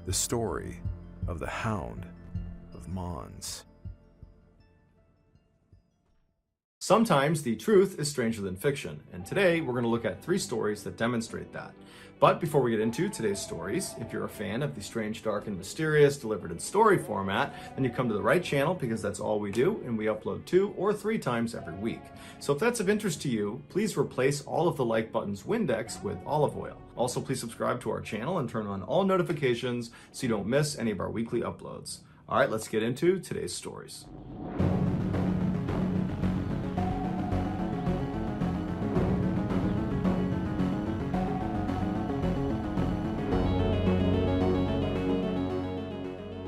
The story of the Hound of Mons. Sometimes the truth is stranger than fiction, and today we're going to look at 3 stories that demonstrate that. But before we get into today's stories, if you're a fan of the strange, dark, and mysterious delivered in story format, then you come to the right channel because that's all we do, and we upload 2 or 3 times every week. So if that's of interest to you, please replace all of the like button's Windex with olive oil. Also, please subscribe to our channel and turn on all notifications so you don't miss any of our weekly uploads. All right, let's get into today's stories.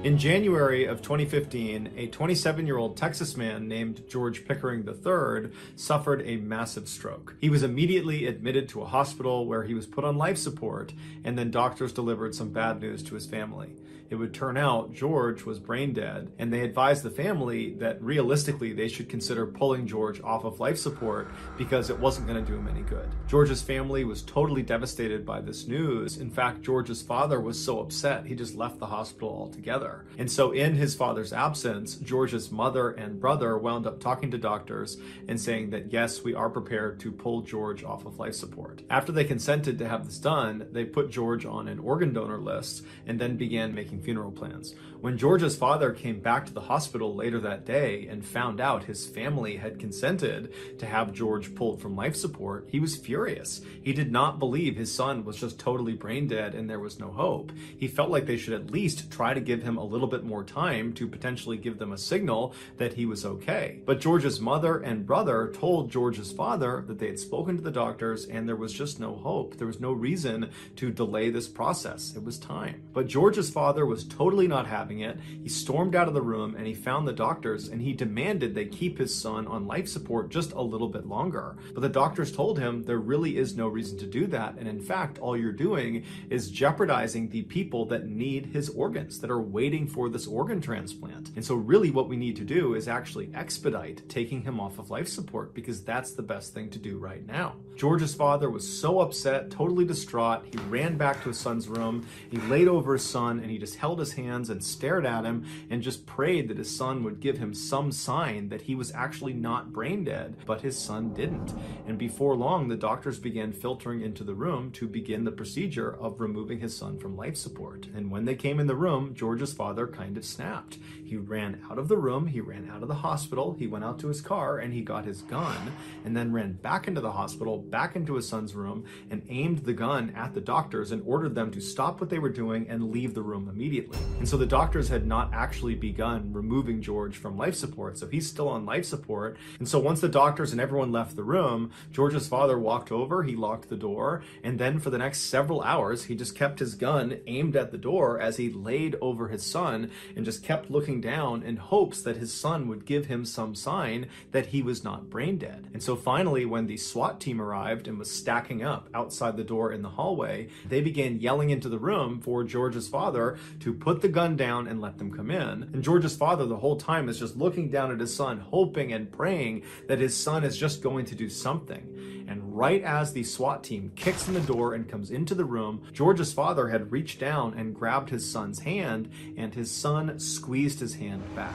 In January of 2015, a 27-year-old Texas man named George Pickering III suffered a massive stroke. He was immediately admitted to a hospital where he was put on life support, and then doctors delivered some bad news to his family. It would turn out George was brain dead, and they advised the family that realistically they should consider pulling George off of life support because it wasn't going to do him any good. George's family was totally devastated by this news. In fact, George's father was so upset he just left the hospital altogether. And so in his father's absence, George's mother and brother wound up talking to doctors and saying that yes, we are prepared to pull George off of life support. After they consented to have this done, they put George on an organ donor list and then began making funeral plans. When George's father came back to the hospital later that day and found out his family had consented to have George pulled from life support, he was furious. He did not believe his son was just totally brain dead and there was no hope. He felt like they should at least try to give him a little bit more time to potentially give them a signal that he was okay. But George's mother and brother told George's father that they had spoken to the doctors and there was just no hope. There was no reason to delay this process. It was time. But George's father was totally not having it. He stormed out of the room and he found the doctors and he demanded they keep his son on life support just a little bit longer. But the doctors told him there really is no reason to do that. And in fact, all you're doing is jeopardizing the people that need his organs, that are waiting for this organ transplant. And so really what we need to do is actually expedite taking him off of life support because that's the best thing to do right now. George's father was so upset, totally distraught. He ran back to his son's room. He laid over his son and he just held his hands and stared at him and just prayed that his son would give him some sign that he was actually not brain dead, but his son didn't. And before long, the doctors began filtering into the room to begin the procedure of removing his son from life support. And when they came in the room, George's father kind of snapped. He ran out of the room, he ran out of the hospital, he went out to his car and he got his gun and then ran back into the hospital, back into his son's room and aimed the gun at the doctors and ordered them to stop what they were doing and leave the room immediately. And so the doctors had not actually begun removing George from life support, so he's still on life support. And so once the doctors and everyone left the room, George's father walked over, he locked the door, and then for the next several hours, he just kept his gun aimed at the door as he laid over his son and just kept looking down in hopes that his son would give him some sign that he was not brain dead. And so finally, when the SWAT team arrived and was stacking up outside the door in the hallway, they began yelling into the room for George's father to put the gun down and let them come in. And George's father the whole time is just looking down at his son, hoping and praying that his son is just going to do something. And right as the SWAT team kicks in the door and comes into the room, George's father had reached down and grabbed his son's hand, and his son squeezed his hand back.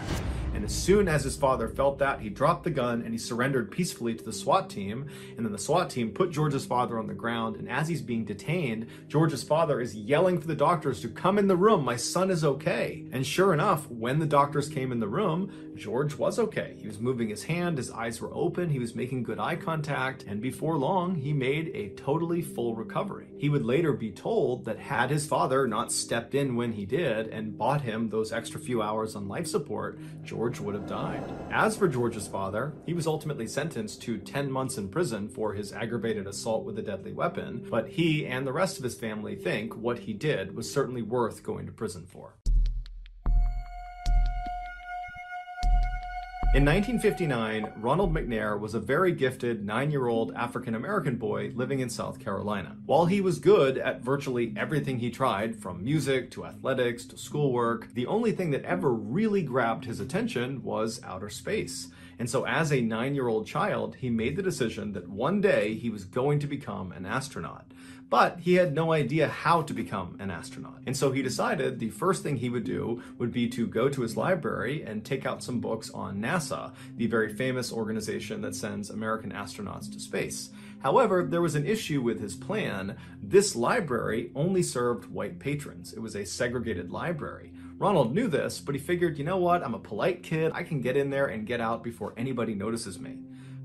And as soon as his father felt that, he dropped the gun and he surrendered peacefully to the SWAT team. And then the SWAT team put George's father on the ground. And as he's being detained, George's father is yelling for the doctors to come in the room. My son is okay. And sure enough, when the doctors came in the room, George was okay. He was moving his hand, his eyes were open, he was making good eye contact, and before long, he made a totally full recovery. He would later be told that had his father not stepped in when he did and bought him those extra few hours on life support, George would have died. As for George's father, he was ultimately sentenced to 10 months in prison for his aggravated assault with a deadly weapon, but he and the rest of his family think what he did was certainly worth going to prison for. In 1959, Ronald McNair was a very gifted 9-year-old African-American boy living in South Carolina. While he was good at virtually everything he tried, from music to athletics to schoolwork, the only thing that ever really grabbed his attention was outer space. And so as a 9-year-old child, he made the decision that one day he was going to become an astronaut. But he had no idea how to become an astronaut. And so he decided the first thing he would do would be to go to his library and take out some books on NASA, the very famous organization that sends American astronauts to space. However, there was an issue with his plan. This library only served white patrons. It was a segregated library. Ronald knew this, but he figured, you know what, I'm a polite kid. I can get in there and get out before anybody notices me.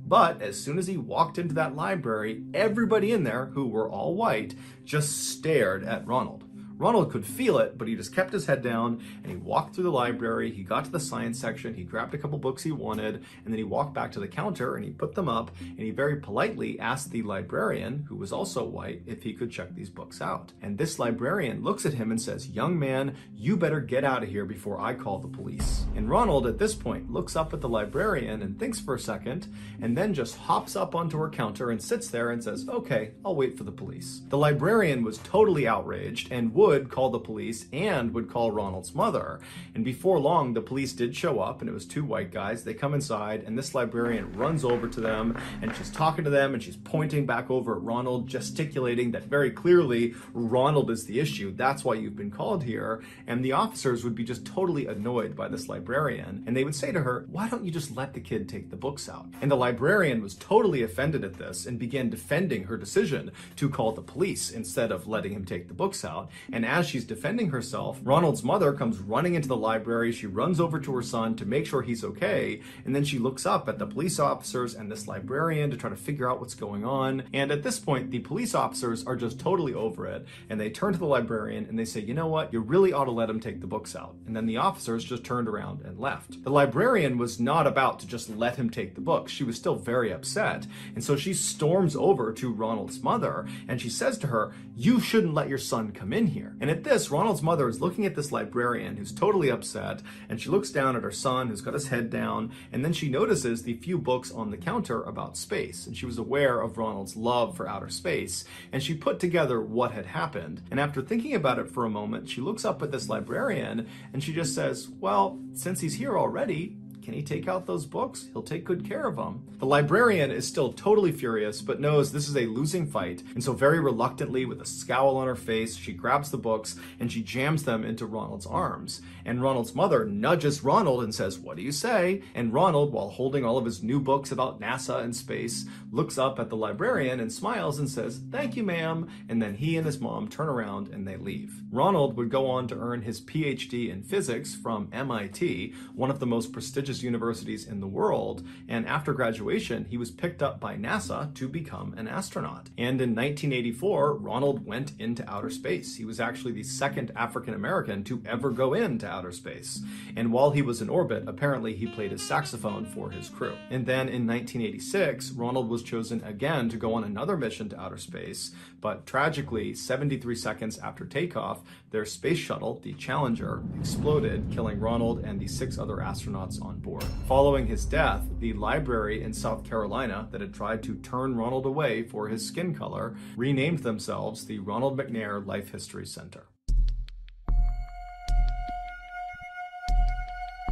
But as soon as he walked into that library, everybody in there, who were all white, just stared at Ronald. Ronald could feel it, but he just kept his head down and he walked through the library. He got to the science section, he grabbed a couple books he wanted, and then he walked back to the counter and he put them up and he very politely asked the librarian, who was also white, if he could check these books out. And this librarian looks at him and says, "Young man, you better get out of here before I call the police." And Ronald at this point looks up at the librarian and thinks for a second and then just hops up onto her counter and sits there and says, "Okay, I'll wait for the police." The librarian was totally outraged and would call the police and would call Ronald's mother. And before long, the police did show up, and it was two white guys. They come inside, and this librarian runs over to them, and she's talking to them, and she's pointing back over at Ronald, gesticulating that very clearly Ronald is the issue. That's why you've been called here. And the officers would be just totally annoyed by this librarian, and they would say to her, "Why don't you just let the kid take the books out?" And the librarian was totally offended at this and began defending her decision to call the police instead of letting him take the books out. And as she's defending herself, Ronald's mother comes running into the library. She runs over to her son to make sure he's okay, and then she looks up at the police officers and this librarian to try to figure out what's going on. And at this point, the police officers are just totally over it, and they turn to the librarian and they say, "You know what, you really ought to let him take the books out." And then the officers just turned around and left. The librarian was not about to just let him take the books. She was still very upset, and so she storms over to Ronald's mother and she says to her, "You shouldn't let your son come in here." And at this, Ronald's mother is looking at this librarian who's totally upset, and she looks down at her son who's got his head down, and then she notices the few books on the counter about space, and she was aware of Ronald's love for outer space, and she put together what had happened. And after thinking about it for a moment, she looks up at this librarian and she just says, "Well, since he's here already, can he take out those books? He'll take good care of them." The librarian is still totally furious, but knows this is a losing fight. And so very reluctantly, with a scowl on her face, she grabs the books and she jams them into Ronald's arms. And Ronald's mother nudges Ronald and says, "What do you say?" And Ronald, while holding all of his new books about NASA and space, looks up at the librarian and smiles and says, "Thank you, ma'am." And then he and his mom turn around and they leave. Ronald would go on to earn his PhD in physics from MIT, one of the most prestigious universities in the world, and after graduation he was picked up by NASA to become an astronaut. And in 1984, Ronald went into outer space. He was actually the second African American to ever go into outer space. And while he was in orbit, apparently he played his saxophone for his crew. And then in 1986, Ronald was chosen again to go on another mission to outer space, but tragically, 73 seconds after takeoff, their space shuttle, the Challenger, exploded, killing Ronald and the 6 other astronauts on board. Following his death, the library in South Carolina that had tried to turn Ronald away for his skin color renamed themselves the Ronald McNair Life History Center.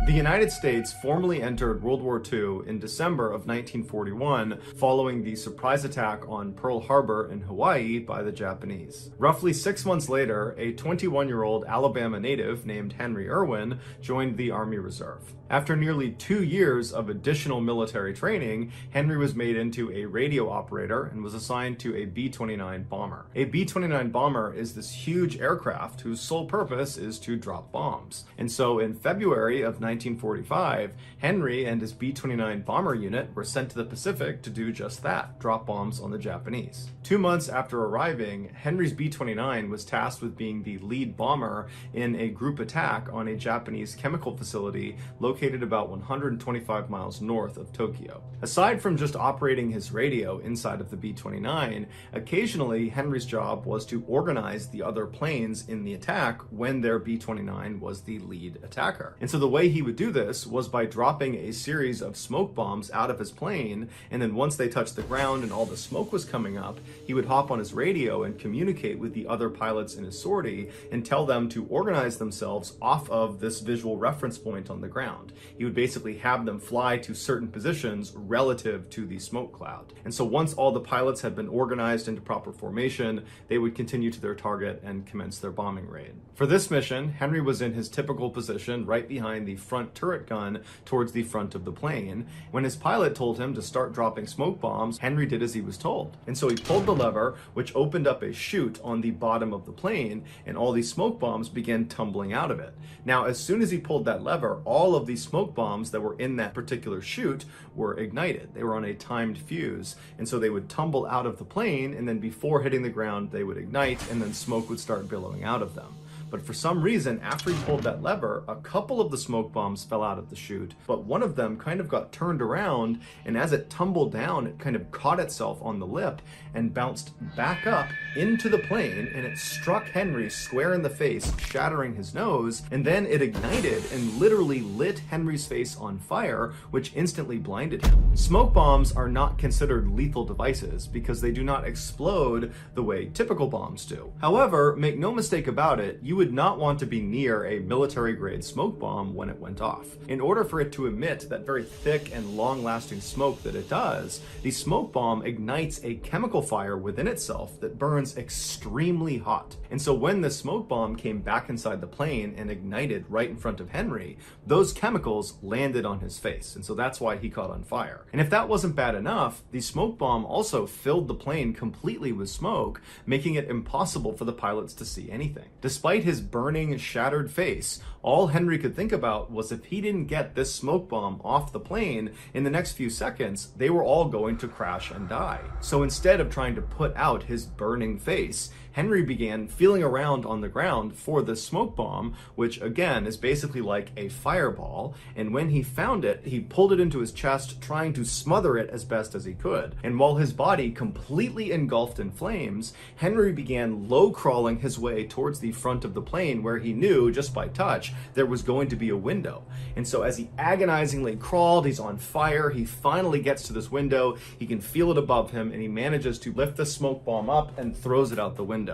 The United States formally entered World War II in December of 1941 following the surprise attack on Pearl Harbor in Hawaii by the Japanese. Roughly 6 months later, a 21-year-old Alabama native named Henry Irwin joined the Army Reserve. After nearly 2 years of additional military training, Henry was made into a radio operator and was assigned to a B-29 bomber. A B-29 bomber is this huge aircraft whose sole purpose is to drop bombs. And so in February of 1945, Henry and his B-29 bomber unit were sent to the Pacific to do just that, drop bombs on the Japanese. 2 months after arriving, Henry's B-29 was tasked with being the lead bomber in a group attack on a Japanese chemical facility located about 125 miles north of Tokyo. Aside from just operating his radio inside of the B-29, occasionally Henry's job was to organize the other planes in the attack when their B-29 was the lead attacker. And so the way he would do this was by dropping a series of smoke bombs out of his plane, and then once they touched the ground and all the smoke was coming up, he would hop on his radio and communicate with the other pilots in his sortie and tell them to organize themselves off of this visual reference point on the ground. He would basically have them fly to certain positions relative to the smoke cloud. And so once all the pilots had been organized into proper formation, they would continue to their target and commence their bombing raid. For this mission, Henry was in his typical position right behind the front turret gun towards the front of the plane. When his pilot told him to start dropping smoke bombs, Henry did as he was told. And so he pulled the lever, which opened up a chute on the bottom of the plane, and all these smoke bombs began tumbling out of it. Now, as soon as he pulled that lever, all of these smoke bombs that were in that particular chute were ignited. They were on a timed fuse, and so they would tumble out of the plane, and then before hitting the ground, they would ignite, and then smoke would start billowing out of them. But for some reason, after he pulled that lever, a couple of the smoke bombs fell out of the chute, but one of them kind of got turned around, and as it tumbled down, it kind of caught itself on the lip and bounced back up into the plane, and it struck Henry square in the face, shattering his nose, and then it ignited and literally lit Henry's face on fire, which instantly blinded him. Smoke bombs are not considered lethal devices because they do not explode the way typical bombs do. However, make no mistake about it, you would not want to be near a military-grade smoke bomb when it went off. In order for it to emit that very thick and long-lasting smoke that it does, the smoke bomb ignites a chemical fire within itself that burns extremely hot. And so when the smoke bomb came back inside the plane and ignited right in front of Henry, those chemicals landed on his face, and so that's why he caught on fire. And if that wasn't bad enough, the smoke bomb also filled the plane completely with smoke, making it impossible for the pilots to see anything. Despite his burning, shattered face, all Henry could think about was if he didn't get this smoke bomb off the plane in the next few seconds, they were all going to crash and die. So instead of trying to put out his burning face, Henry began feeling around on the ground for the smoke bomb, which again is basically like a fireball, and when he found it, he pulled it into his chest, trying to smother it as best as he could. And while his body completely engulfed in flames, Henry began low-crawling his way towards the front of the plane where he knew, just by touch, there was going to be a window. And so as he agonizingly crawled, he's on fire, he finally gets to this window, he can feel it above him, and he manages to lift the smoke bomb up and throws it out the window.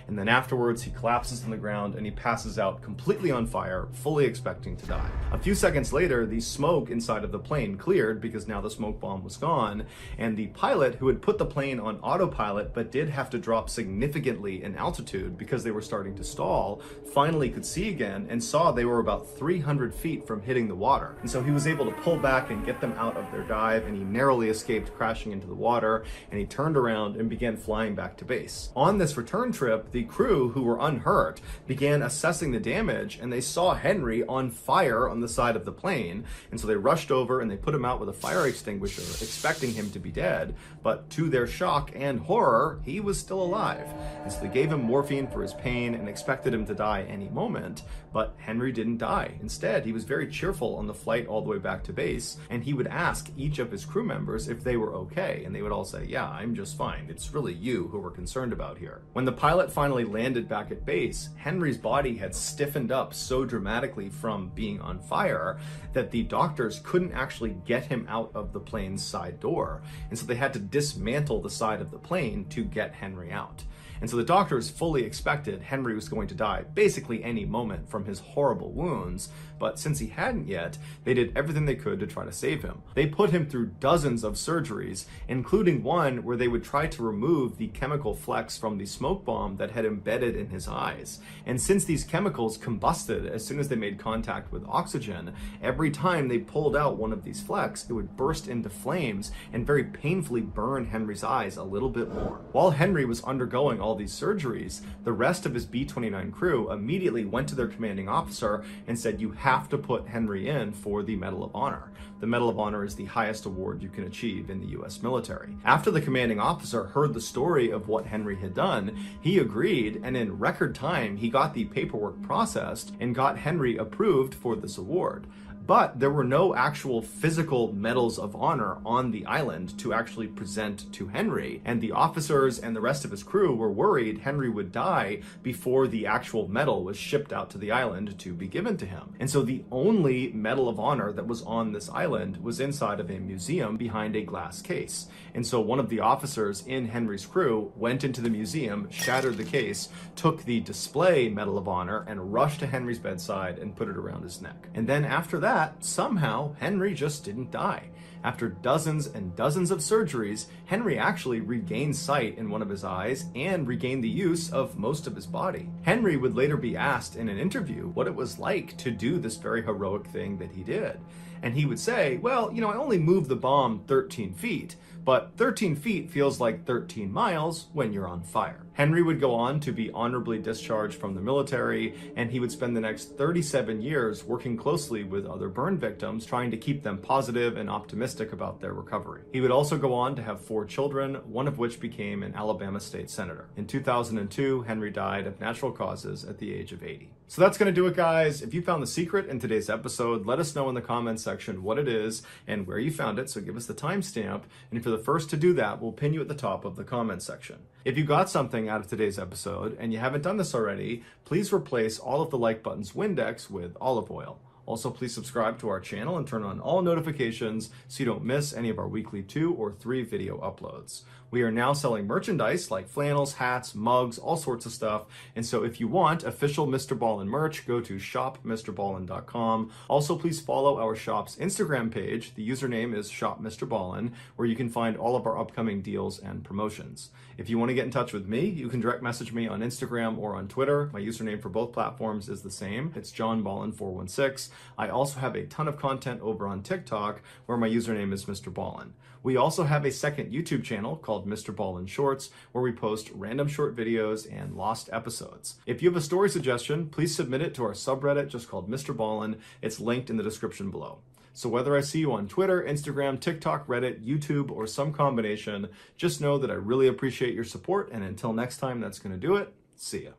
And then afterwards, he collapses on the ground and he passes out completely on fire, fully expecting to die. A few seconds later, the smoke inside of the plane cleared because now the smoke bomb was gone, and the pilot, who had put the plane on autopilot but did have to drop significantly in altitude because they were starting to stall, finally could see again and saw they were about 300 feet from hitting the water. And so he was able to pull back and get them out of their dive, and he narrowly escaped crashing into the water, and he turned around and began flying back to base. On this return trip, the crew, who were unhurt, began assessing the damage, and they saw Henry on fire on the side of the plane, and so they rushed over and they put him out with a fire extinguisher, expecting him to be dead, but to their shock and horror, he was still alive. And so they gave him morphine for his pain and expected him to die any moment, but Henry didn't die. Instead, he was very cheerful on the flight all the way back to base, and he would ask each of his crew members if they were okay, and they would all say, "Yeah, I'm just fine. It's really you who we're concerned about here." When the pilot finally landed back at base, Henry's body had stiffened up so dramatically from being on fire that the doctors couldn't actually get him out of the plane's side door, and so they had to dismantle the side of the plane to get Henry out. And so the doctors fully expected Henry was going to die basically any moment from his horrible wounds, but since he hadn't yet, they did everything they could to try to save him. They put him through dozens of surgeries, including one where they would try to remove the chemical flecks from the smoke bomb that had embedded in his eyes. And since these chemicals combusted as soon as they made contact with oxygen, every time they pulled out one of these flecks, it would burst into flames and very painfully burn Henry's eyes a little bit more. While Henry was undergoing all these surgeries, the rest of his B-29 crew immediately went to their commanding officer and said, "You have to put Henry in for the Medal of Honor." The Medal of Honor is the highest award you can achieve in the US military. After the commanding officer heard the story of what Henry had done, he agreed, and in record time, he got the paperwork processed and got Henry approved for this award. But there were no actual physical medals of honor on the island to actually present to Henry, and the officers and the rest of his crew were worried Henry would die before the actual medal was shipped out to the island to be given to him. And so the only Medal of Honor that was on this island was inside of a museum behind a glass case. And so one of the officers in Henry's crew went into the museum, shattered the case, took the display Medal of Honor, and rushed to Henry's bedside and put it around his neck. And then after that, somehow Henry just didn't die. After dozens and dozens of surgeries, Henry actually regained sight in one of his eyes and regained the use of most of his body. Henry would later be asked in an interview what it was like to do this very heroic thing that he did. And he would say, well, I only moved the bomb 13 feet, but 13 feet feels like 13 miles when you're on fire. Henry would go on to be honorably discharged from the military, and he would spend the next 37 years working closely with other burn victims, trying to keep them positive and optimistic about their recovery. He would also go on to have 4 children, one of which became an Alabama state senator. In 2002, Henry died of natural causes at the age of 80. So that's going to do it, guys. If you found the secret in today's episode, let us know in the comments section what it is and where you found it, so give us the timestamp, and if you're the first to do that, we'll pin you at the top of the comment section. If you got something out of today's episode and you haven't done this already, please replace all of the like button's Windex with olive oil. Also, please subscribe to our channel and turn on all notifications so you don't miss any of our weekly 2 or 3 video uploads. We are now selling merchandise like flannels, hats, mugs, all sorts of stuff. And so if you want official Mr. Ballen merch, go to shopmrballen.com. Also, please follow our shop's Instagram page. The username is shopmrballen, where you can find all of our upcoming deals and promotions. If you want to get in touch with me, you can direct message me on Instagram or on Twitter. My username for both platforms is the same. It's johnballen416. I also have a ton of content over on TikTok, where my username is Mr. Ballen. We also have a second YouTube channel called Mr. Ballen Shorts, where we post random short videos and lost episodes. If you have a story suggestion, please submit it to our subreddit just called Mr. Ballen. It's linked in the description below. So whether I see you on Twitter, Instagram, TikTok, Reddit, YouTube, or some combination, just know that I really appreciate your support, and until next time, that's going to do it. See ya.